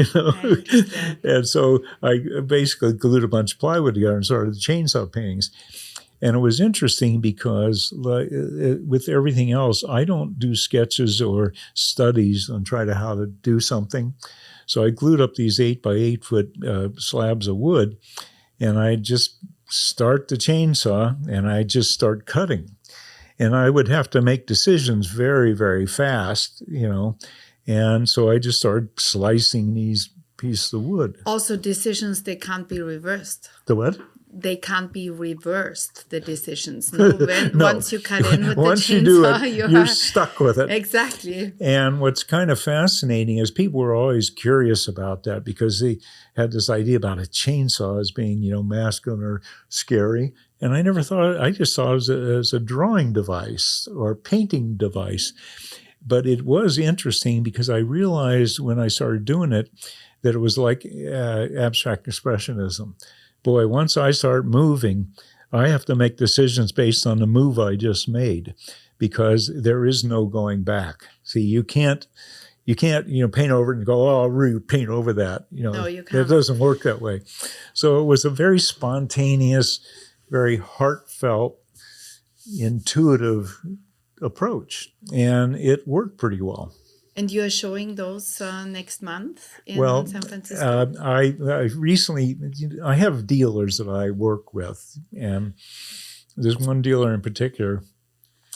And so I basically glued a bunch of plywood together and started the chainsaw paintings. And it was interesting because with everything else, I don't do sketches or studies on how to do something. So I glued up these 8 by 8 foot slabs of wood, and I just start the chainsaw and I just start cutting. And I would have to make decisions very, very fast, And so I just started slicing these pieces of wood. Also, decisions, they can't be reversed. The what? They can't be reversed, the decisions. No, once you cut in with once the chainsaw, you do it, you're stuck with it. Exactly. And what's kind of fascinating is people were always curious about that, because they had this idea about a chainsaw as being, masculine or scary. And I never thought, I just saw it as a drawing device or painting device. But it was interesting because I realized when I started doing it that it was like abstract expressionism. Boy, once I start moving, I have to make decisions based on the move I just made, because there is no going back. See, you can't paint over it and go, oh, I'll repaint over that. No, you can't. It doesn't work that way. So it was a very spontaneous, very heartfelt, intuitive approach, and it worked pretty well. And you are showing those next month in San Francisco? I recently, I have dealers that I work with, and there's one dealer in particular.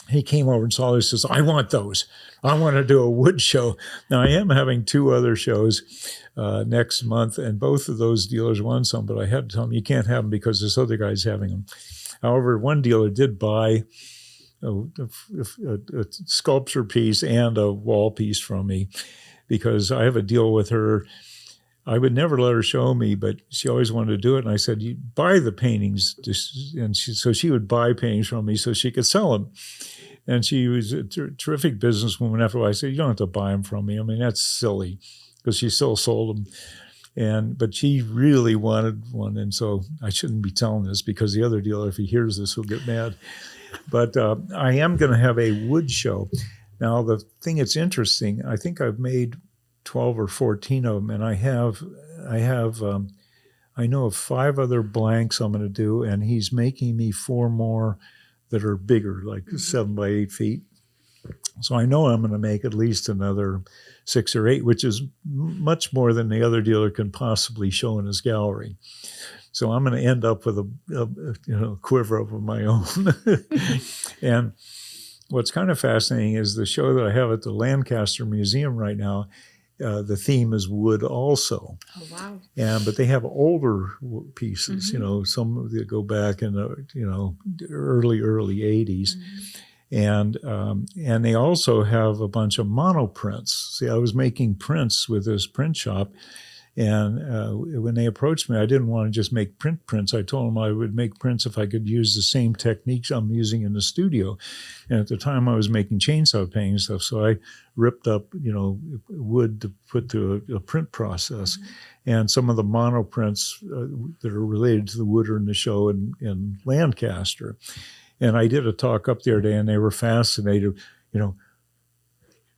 He came over and saw this, says, I want those. I want to do a wood show. Now, I am having 2 other shows next month, and both of those dealers want some, but I had to tell them, you can't have them because this other guy's having them. However, one dealer did buy a sculpture piece and a wall piece from me, because I have a deal with her. I would never let her show me, but she always wanted to do it. And I said, you buy the paintings. So she would buy paintings from me so she could sell them. And she was a terrific businesswoman. After a while, I said, you don't have to buy them from me. I mean, that's silly, because she still sold them. But she really wanted one. And so I shouldn't be telling this, because the other dealer, if he hears this, will get mad. But I am going to have a wood show. Now, the thing that's interesting, I think I've made 12 or 14 of them, and I know of 5 other blanks I'm going to do, and he's making me 4 more that are bigger, like 7 by 8 feet. So I know I'm going to make at least another 6 or 8, which is much more than the other dealer can possibly show in his gallery. So I'm going to end up with a quiver of my own. And what's kind of fascinating is the show that I have at the Lancaster Museum right now. The theme is wood also. Oh, wow. But they have older pieces, some that go back in the, early 80s. And they also have a bunch of monoprints. See, I was making prints with this print shop. And when they approached me, I didn't want to just make prints. I told them I would make prints if I could use the same techniques I'm using in the studio. And at the time, I was making chainsaw painting and stuff. So I ripped up, wood to put through a print process. And some of the monoprints that are related to the wood are in the show in Lancaster. And I did a talk up there today, and they were fascinated,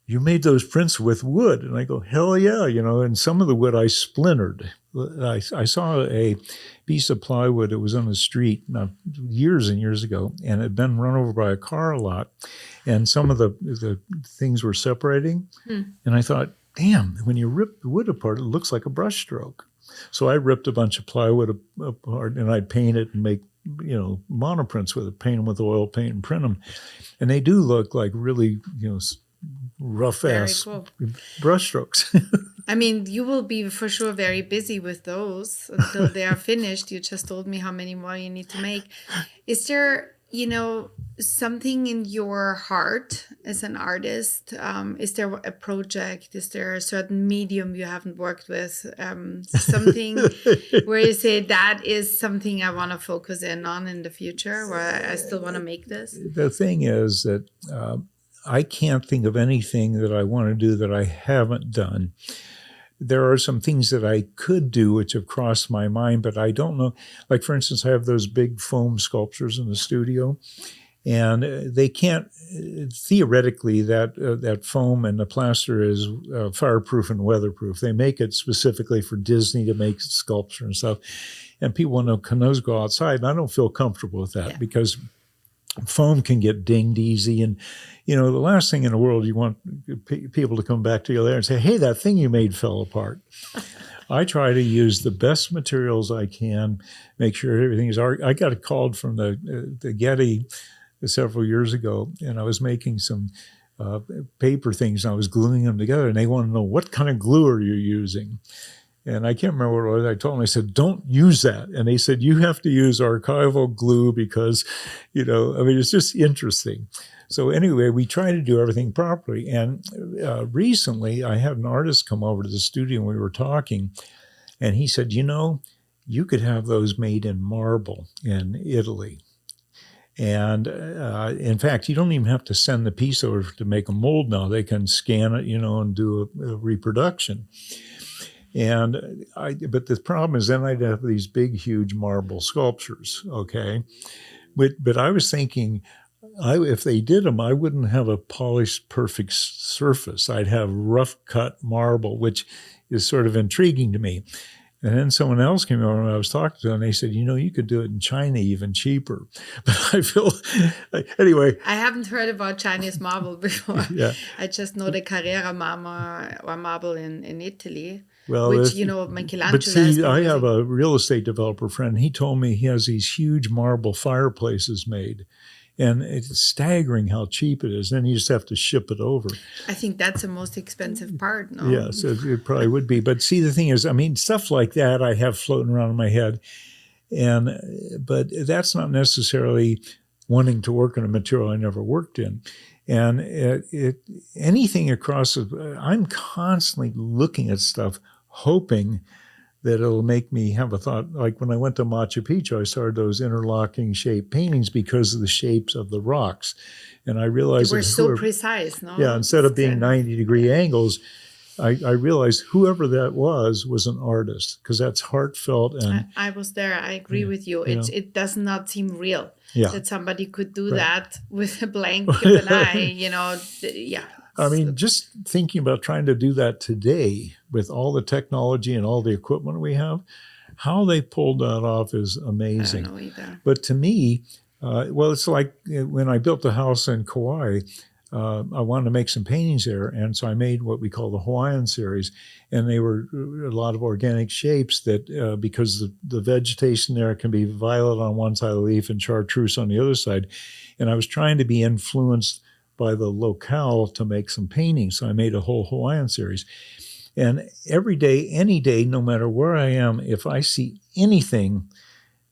you made those prints with wood. And I go, hell yeah, and some of the wood I splintered. I saw a piece of plywood that was on the street years and years ago, and it had been run over by a car a lot. And some of the things were separating. And I thought, damn, when you rip the wood apart, it looks like a brush stroke. So I ripped a bunch of plywood apart, and I'd paint it and make monoprints with it, paint them with oil paint and print them. And they do look like really, rough-ass brush strokes. I mean, you will be for sure very busy with those until they are finished. You just told me how many more you need to make. Is there, something in your heart as an artist? Is there a project? Is there a certain medium you haven't worked with? Something where you say, that is something I want to focus in on in the future, where I still want to make this? The thing is that I can't think of anything that I want to do that I haven't done. There are some things that I could do which have crossed my mind, but I don't know. Like, for instance, I have those big foam sculptures in the studio, and they can't, theoretically, that foam and the plaster is fireproof and weatherproof. They make it specifically for Disney to make sculpture and stuff. And people want to know, can those go outside? And I don't feel comfortable with that because foam can get dinged easy. And, the last thing in the world, you want people to come back to you there and say, hey, that thing you made fell apart. I try to use the best materials I can, make sure everything is art. I got a call from the Getty several years ago, and I was making some paper things, and I was gluing them together, and they want to know, what kind of glue are you using? And I can't remember what it was. I told them, I said, don't use that. And they said, you have to use archival glue because, it's just interesting. So anyway, we try to do everything properly. And recently, I had an artist come over to the studio, and we were talking, and he said, you could have those made in marble in Italy. And in fact, you don't even have to send the piece over to make a mold now. They can scan it, and do a reproduction. But the problem is then I'd have these big, huge marble sculptures, okay? But I was thinking, if they did them, I wouldn't have a polished, perfect surface. I'd have rough cut marble, which is sort of intriguing to me. And then someone else came over and I was talking to them, and they said, you could do it in China even cheaper. But I feel, anyway. I haven't heard about Chinese marble before. Yeah. I just know the Carrera marble in Italy, Well, which, Michelangelo. But see, I have a real estate developer friend. He told me he has these huge marble fireplaces made. And it's staggering how cheap it is. Then you just have to ship it over. I think that's the most expensive part, no? Yes, it probably would be. But see, the thing is, stuff like that I have floating around in my head. But that's not necessarily wanting to work in a material I never worked in. And anything across, I'm constantly looking at stuff, hoping that it'll make me have a thought. Like when I went to Machu Picchu, I started those interlocking shape paintings because of the shapes of the rocks. And I realized they were so precise, no? Yeah, instead of being 90-degree angles, I realized whoever that was an artist, because that's heartfelt. And I was there. I agree with you. It does not seem real that somebody could do that with a blank of an eye, yeah. Just thinking about trying to do that today with all the technology and all the equipment we have, how they pulled that off is amazing. I don't know either. But to me, it's like when I built the house in Kauai, I wanted to make some paintings there. And so I made what we call the Hawaiian series. And they were a lot of organic shapes that, because the vegetation there can be violet on one side of the leaf and chartreuse on the other side. And I was trying to be influenced by the locale to make some paintings. So I made a whole Hawaiian series. And every day, any day, no matter where I am, if I see anything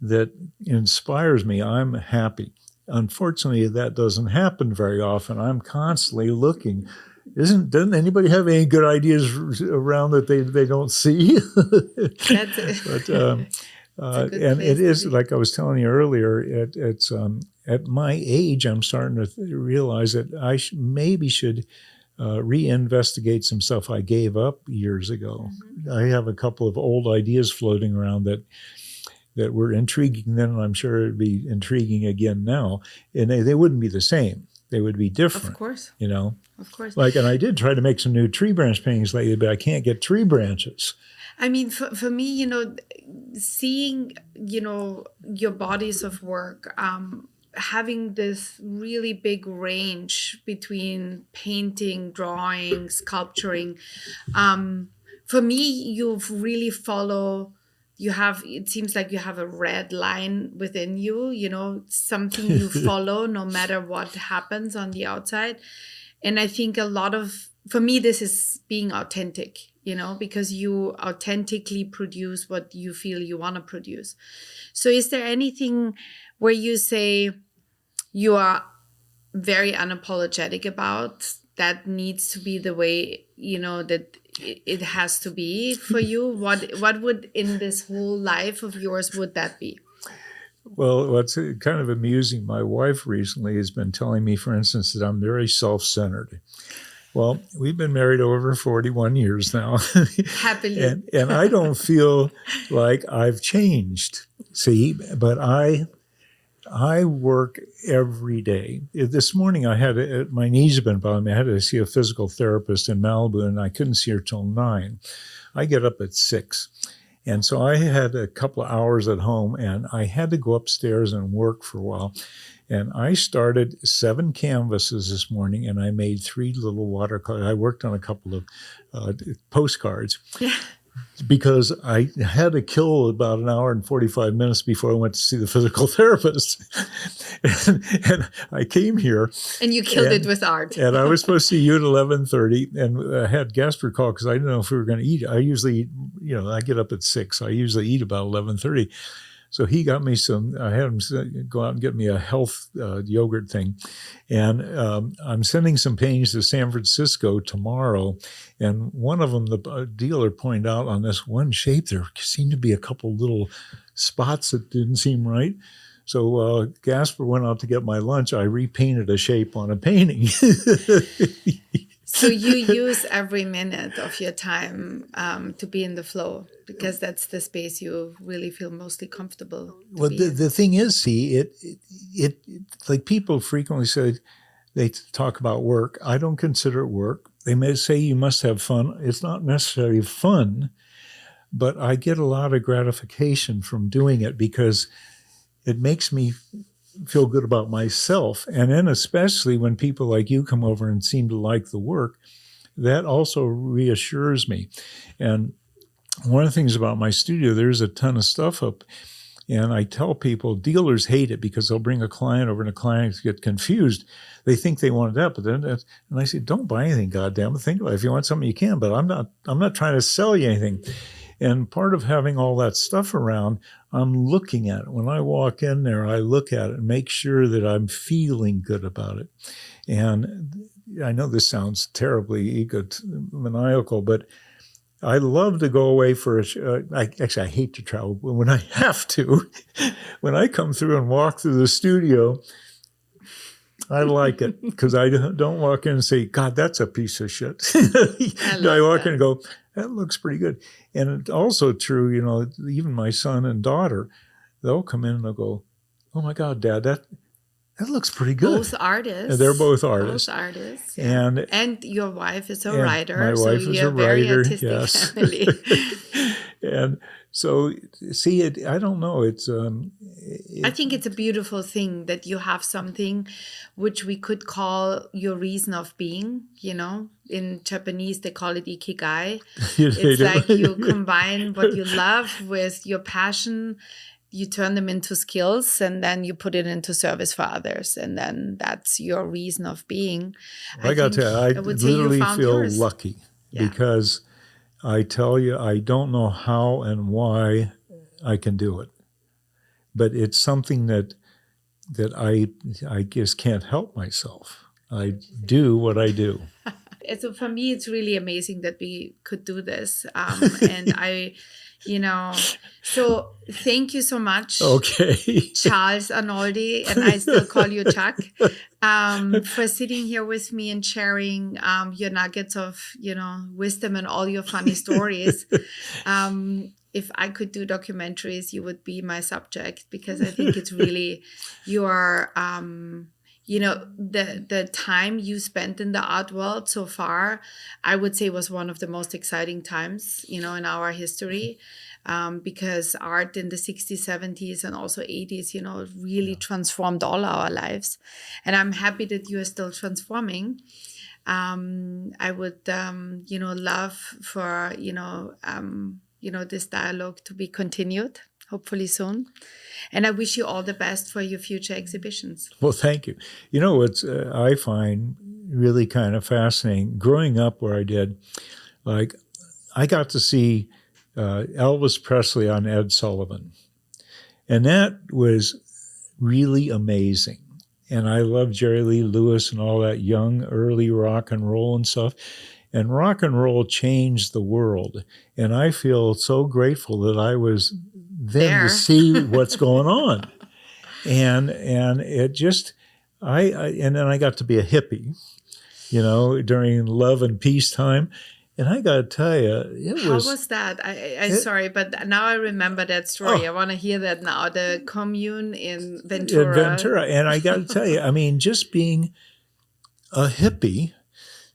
that inspires me, I'm happy. Unfortunately, that doesn't happen very often. I'm constantly looking. Doesn't anybody have any good ideas around that they don't see? But it is, like I was telling you earlier, it's at my age, I'm starting to realize that I maybe should reinvestigate some stuff I gave up years ago. Mm-hmm. I have a couple of old ideas floating around that were intriguing then, and I'm sure it'd be intriguing again now. And they wouldn't be the same. They would be different. Of course. Of course. And I did try to make some new tree branch paintings lately, but I can't get tree branches. For me, seeing, your bodies of work, having this really big range between painting, drawing, sculpturing. For me, you've really it seems like you have a red line within you, something you follow no matter what happens on the outside. And I think for me, this is being authentic, because you authentically produce what you feel you want to produce. So is there anything where you say you are very unapologetic about that needs to be the way, that it has to be for you? What would in this whole life of yours would that be? Well, what's kind of amusing, my wife recently has been telling me, for instance, that I'm very self-centered. Well, we've been married over 41 years now. Happily. and I don't feel like I've changed. See, but I work every day. This morning my knees have been bothering me. I had to see a physical therapist in Malibu, and I couldn't see her till 9. I get up at 6. And so I had a couple of hours at home, and I had to go upstairs and work for a while. And I started 7 canvases this morning, and I made 3 little watercolors. I worked on a couple of postcards. Yeah. Because I had to kill about an hour and 45 minutes before I went to see the physical therapist. and I came here. And you killed it with art. And I was supposed to see you at 11:30, and I had Gasper call because I didn't know if we were going to eat. I usually eat, I get up at 6. I usually eat about 11:30. So he got me I had him go out and get me a health yogurt thing. And I'm sending some paintings to San Francisco tomorrow. And one of them, the dealer pointed out on this one shape, there seemed to be a couple little spots that didn't seem right. So Gasper went out to get my lunch. I repainted a shape on a painting. So you use every minute of your time to be in the flow, because that's the space you really feel mostly comfortable to Well, be in. the thing is, see, it like people frequently say, they talk about work. I don't consider it work. They may say you must have fun. It's not necessarily fun, but I get a lot of gratification from doing it because it makes me feel good about myself. And then especially when people like you come over and seem to like the work, that also reassures me. And one of the things about my studio, there's a ton of stuff up. And I tell people, dealers hate it because they'll bring a client over and the clients get confused. They think they want that, but then, and I say, don't buy anything, goddamn it. Think about it. If you want something, you can, but I'm not trying to sell you anything. And part of having all that stuff around, I'm looking at it. When I walk in there, I look at it and make sure that I'm feeling good about it. And I know this sounds terribly egomaniacal, but I love to go away for I hate to travel, but when I have to, when I come through and walk through the studio, I like it because I don't walk in and say, God, that's a piece of shit. I walk in and go, that looks pretty good. And it's also true, even my son and daughter, they'll come in and they'll go, oh my God, Dad, that looks pretty good. Both artists. And they're both artists. Both artists. Yeah. And your wife is a writer. My wife is a writer, yes. Family. And so, see, I don't know. I think it's a beautiful thing that you have something which we could call your reason of being, In Japanese, they call it ikigai. It's like you combine what you love with your passion. You turn them into skills and then you put it into service for others. And then that's your reason of being. I got to tell you, I literally feel lucky because I tell you, I don't know how and why I can do it. But it's something that I just can't help myself. I do what I do. So for me, it's really amazing that we could do this. And so thank you so much. Okay. Charles Arnoldi, and I still call you Chuck, for sitting here with me and sharing your nuggets of, wisdom and all your funny stories. If I could do documentaries, you would be my subject, because I think it's really your, the time you spent in the art world so far, I would say was one of the most exciting times, in our history, because art in the 60s, 70s, and also 80s, really transformed all our lives. And I'm happy that you are still transforming. I would, love for, this dialogue to be continued, hopefully soon. And I wish you all the best for your future exhibitions. Well, thank you. What's I find really kind of fascinating, growing up where I did, like I got to see Elvis Presley on Ed Sullivan. And that was really amazing. And I love Jerry Lee Lewis and all that young, early rock and roll and stuff. And rock and roll changed the world. And I feel so grateful that I was then to see what's going on. And it just, and then I got to be a hippie, during love and peace time. And I got to tell you, How was that? I'm sorry, but now I remember that story. I want to hear that now. The commune in Ventura. And I got to tell you, just being a hippie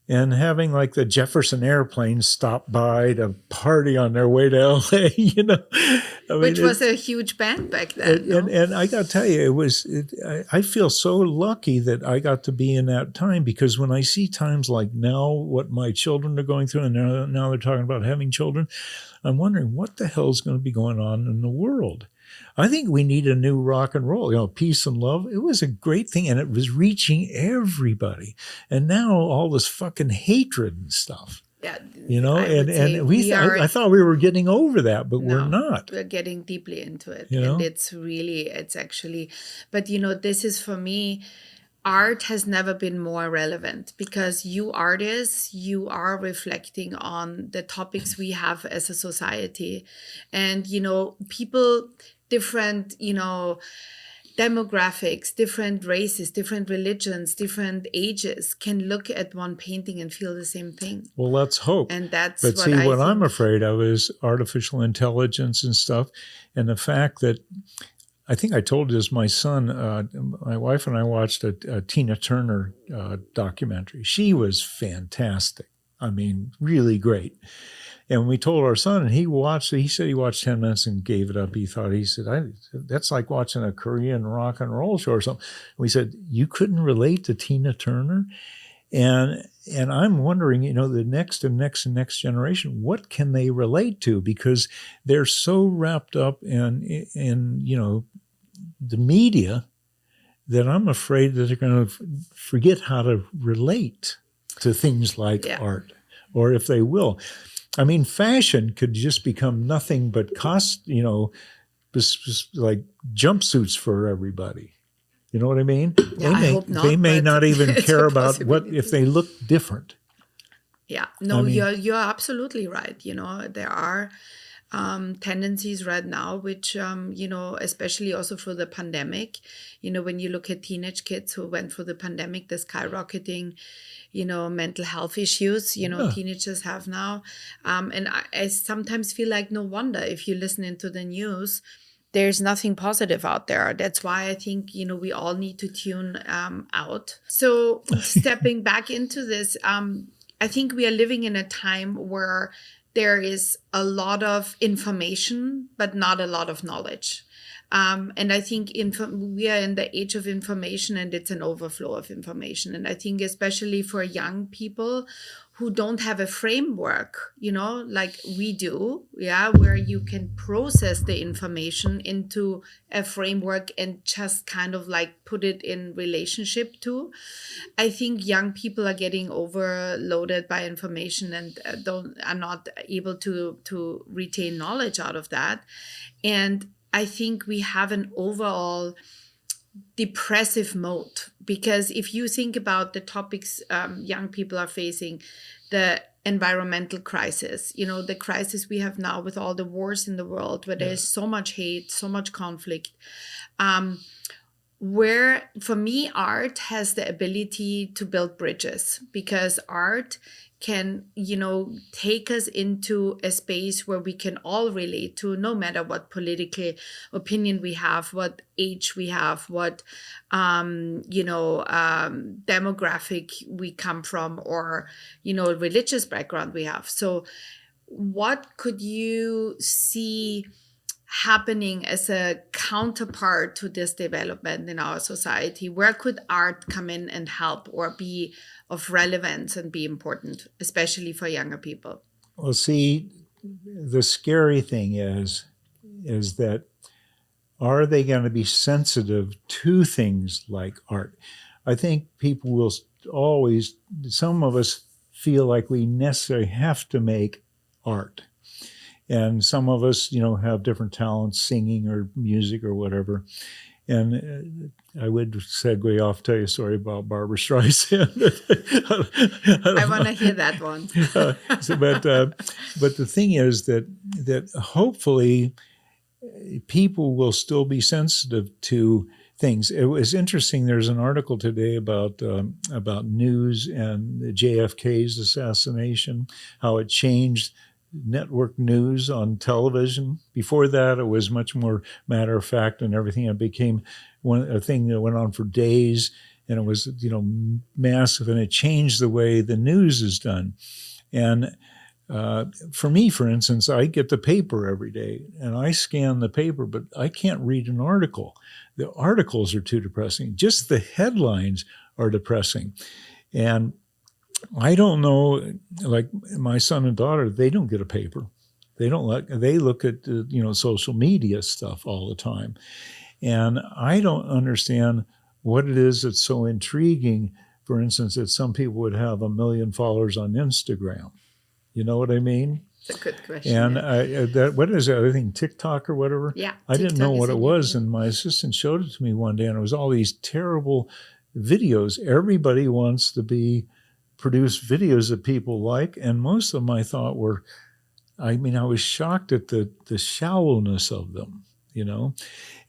and having like the Jefferson Airplane stop by to party on their way to LA, which was a huge band back then. And I got to tell you, I feel so lucky that I got to be in that time, because when I see times like now, what my children are going through, and now they're talking about having children, I'm wondering what the hell is going to be going on in the world. I think we need a new rock and roll, peace and love. It was a great thing, and it was reaching everybody. And now all this fucking hatred and stuff. Yeah, I thought we were getting over that, but we're not. We're getting deeply into it, and it's actually. But this is, for me, art has never been more relevant, because you artists, you are reflecting on the topics we have as a society, and people. Different, demographics, different races, different religions, different ages can look at one painting and feel the same thing. Well, let's hope. And that's but what see, I what think. I'm afraid of is artificial intelligence and stuff, and the fact that I think I told you this. My son, my wife, and I watched a Tina Turner documentary. She was fantastic. I mean, really great. And we told our son, and he watched it. He said he watched 10 minutes and gave it up. He said, that's like watching a Korean rock and roll show or something. We said, you couldn't relate to Tina Turner? And I'm wondering, the next and next and next generation, what can they relate to? Because they're so wrapped up in the media that I'm afraid that they're going to forget how to relate to things like art, or if they will. I mean, fashion could just become nothing but like jumpsuits for everybody. You know what I mean? Yeah, I hope not, they may not even care about if they look different. Yeah, no, you're absolutely right. There are tendencies right now, which, especially also for the pandemic, when you look at teenage kids who went through the pandemic, the skyrocketing, mental health issues, teenagers have now. And I sometimes feel like no wonder if you listen into the news, there's nothing positive out there. That's why I think, we all need to tune out. So stepping back into this, I think we are living in a time where there is a lot of information, but not a lot of knowledge. And I think we are in the age of information, and it's an overflow of information. And I think especially for young people who don't have a framework, like we do, where you can process the information into a framework and just kind of like put it in relationship to. I think young people are getting overloaded by information and are not able to retain knowledge out of that. And I think we have an overall depressive mode, because if you think about the topics young people are facing, the environmental crisis, the crisis we have now with all the wars in the world, where there's so much hate, so much conflict, where for me art has the ability to build bridges, because art can, take us into a space where we can all relate to, no matter what political opinion we have, what age we have, what, demographic we come from, or, religious background we have. So what could you see happening as a counterpart to this development in our society? Where could art come in and help, or be of relevance and be important, especially for younger people? Well, see, the scary thing is that, are they going to be sensitive to things like art? I think people will always, some of us feel like we necessarily have to make art. And some of us, have different talents, singing or music or whatever. And I would segue off, tell you a story about Barbra Streisand. I want to hear that one. But the thing is that hopefully people will still be sensitive to things. It was interesting. There's an article today about news and JFK's assassination, how it changed network news on television. Before that, it was much more matter of fact and everything. It became a thing that went on for days, and it was, massive, and it changed the way the news is done. And for me, for instance, I get the paper every day, and I scan the paper, but I can't read an article. The articles are too depressing. Just the headlines are depressing. And I don't know, like my son and daughter, they don't get a paper. They look at, social media stuff all the time. And I don't understand what it is that's so intriguing, for instance, that some people would have 1 million followers on Instagram. You know what I mean? It's a good question. And what is that? I think TikTok or whatever? Yeah. I didn't know what it was. And my assistant showed it to me one day, and it was all these terrible videos. Everybody wants to produce videos that people like. And most of them I thought were, I was shocked at the shallowness of them. you know?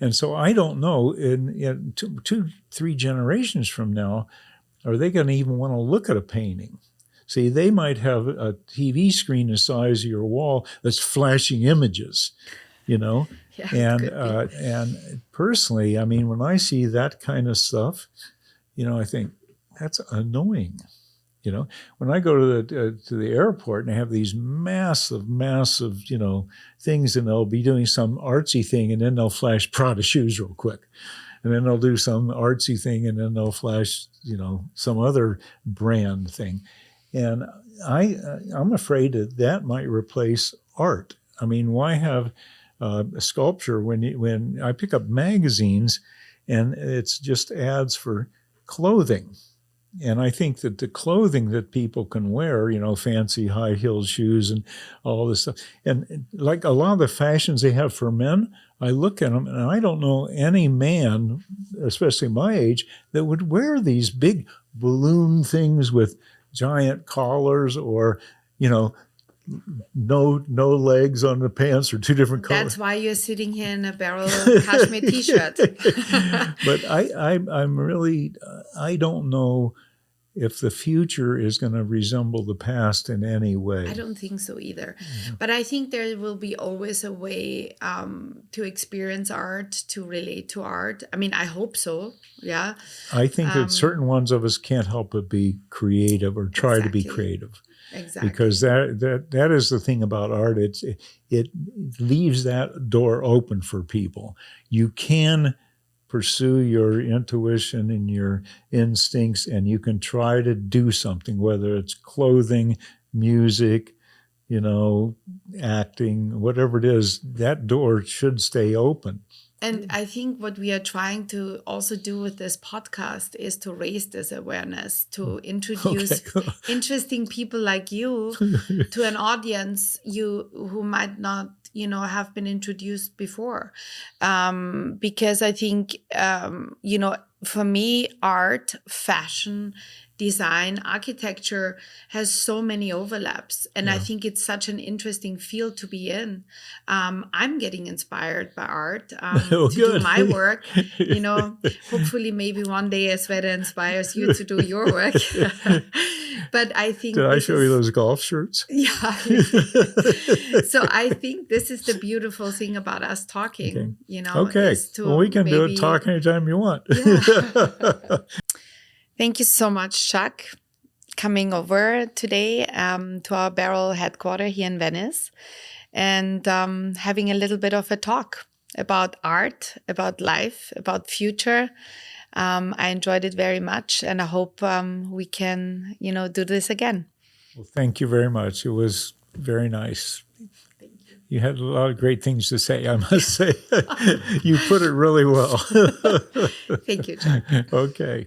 And so I don't know, in two, 3 generations from now, are they going to even want to look at a painting? See, they might have a TV screen the size of your wall that's flashing images, you know? Yeah, And personally, I mean, when I see that kind of stuff, you know, I think that's annoying. You know, when I go to the airport and they have these massive, you know, things, and they'll be doing some artsy thing, and then they'll flash Prada shoes real quick, and then they'll do some artsy thing, and then they'll flash, you know, some other brand thing, and I'm afraid that might replace art. I mean, why have a sculpture when I pick up magazines, and it's just ads for clothing. And I think that the clothing that people can wear, you know, fancy high-heeled shoes and all this stuff, and like a lot of the fashions they have for men, I look at them and I don't know any man, especially my age, that would wear these big balloon things with giant collars, or, you know, no legs on the pants, or 2 different colors. That's why you're sitting here in a Beryll cashmere t-shirt. But I'm really, I don't know if the future is going to resemble the past in any way. I don't think so either. But I think there will be always a way to experience art, to relate to art. I mean, I hope so. Yeah. I think that certain ones of us can't help but be creative, or try to be creative. Exactly. Because that is the thing about art. It leaves that door open for people. You can pursue your intuition and your instincts, and you can try to do something, whether it's clothing, music, you know, acting, whatever it is. That door should stay open. And I think what we are trying to also do with this podcast is to raise this awareness, to introduce interesting people like you to an audience who might not, you know, have been introduced before. Because I think, you know, for me, art, fashion, design, architecture has so many overlaps. And I think it's such an interesting field to be in. I'm getting inspired by art to do my work. You know, hopefully maybe one day Sveta inspires you to do your work. But I think... Did I show you those golf shirts? Yeah. So I think this is the beautiful thing about us talking, you know. Okay. Well, we can do it, talk anytime you want. Yeah. Thank you so much, Chuck, coming over today to our Beryll headquarters here in Venice, and having a little bit of a talk about art, about life, about future. I enjoyed it very much, and I hope we can, you know, do this again. Well, thank you very much. It was very nice. Thank you. You had a lot of great things to say, I must say. You put it really well. Thank you, Chuck. Okay.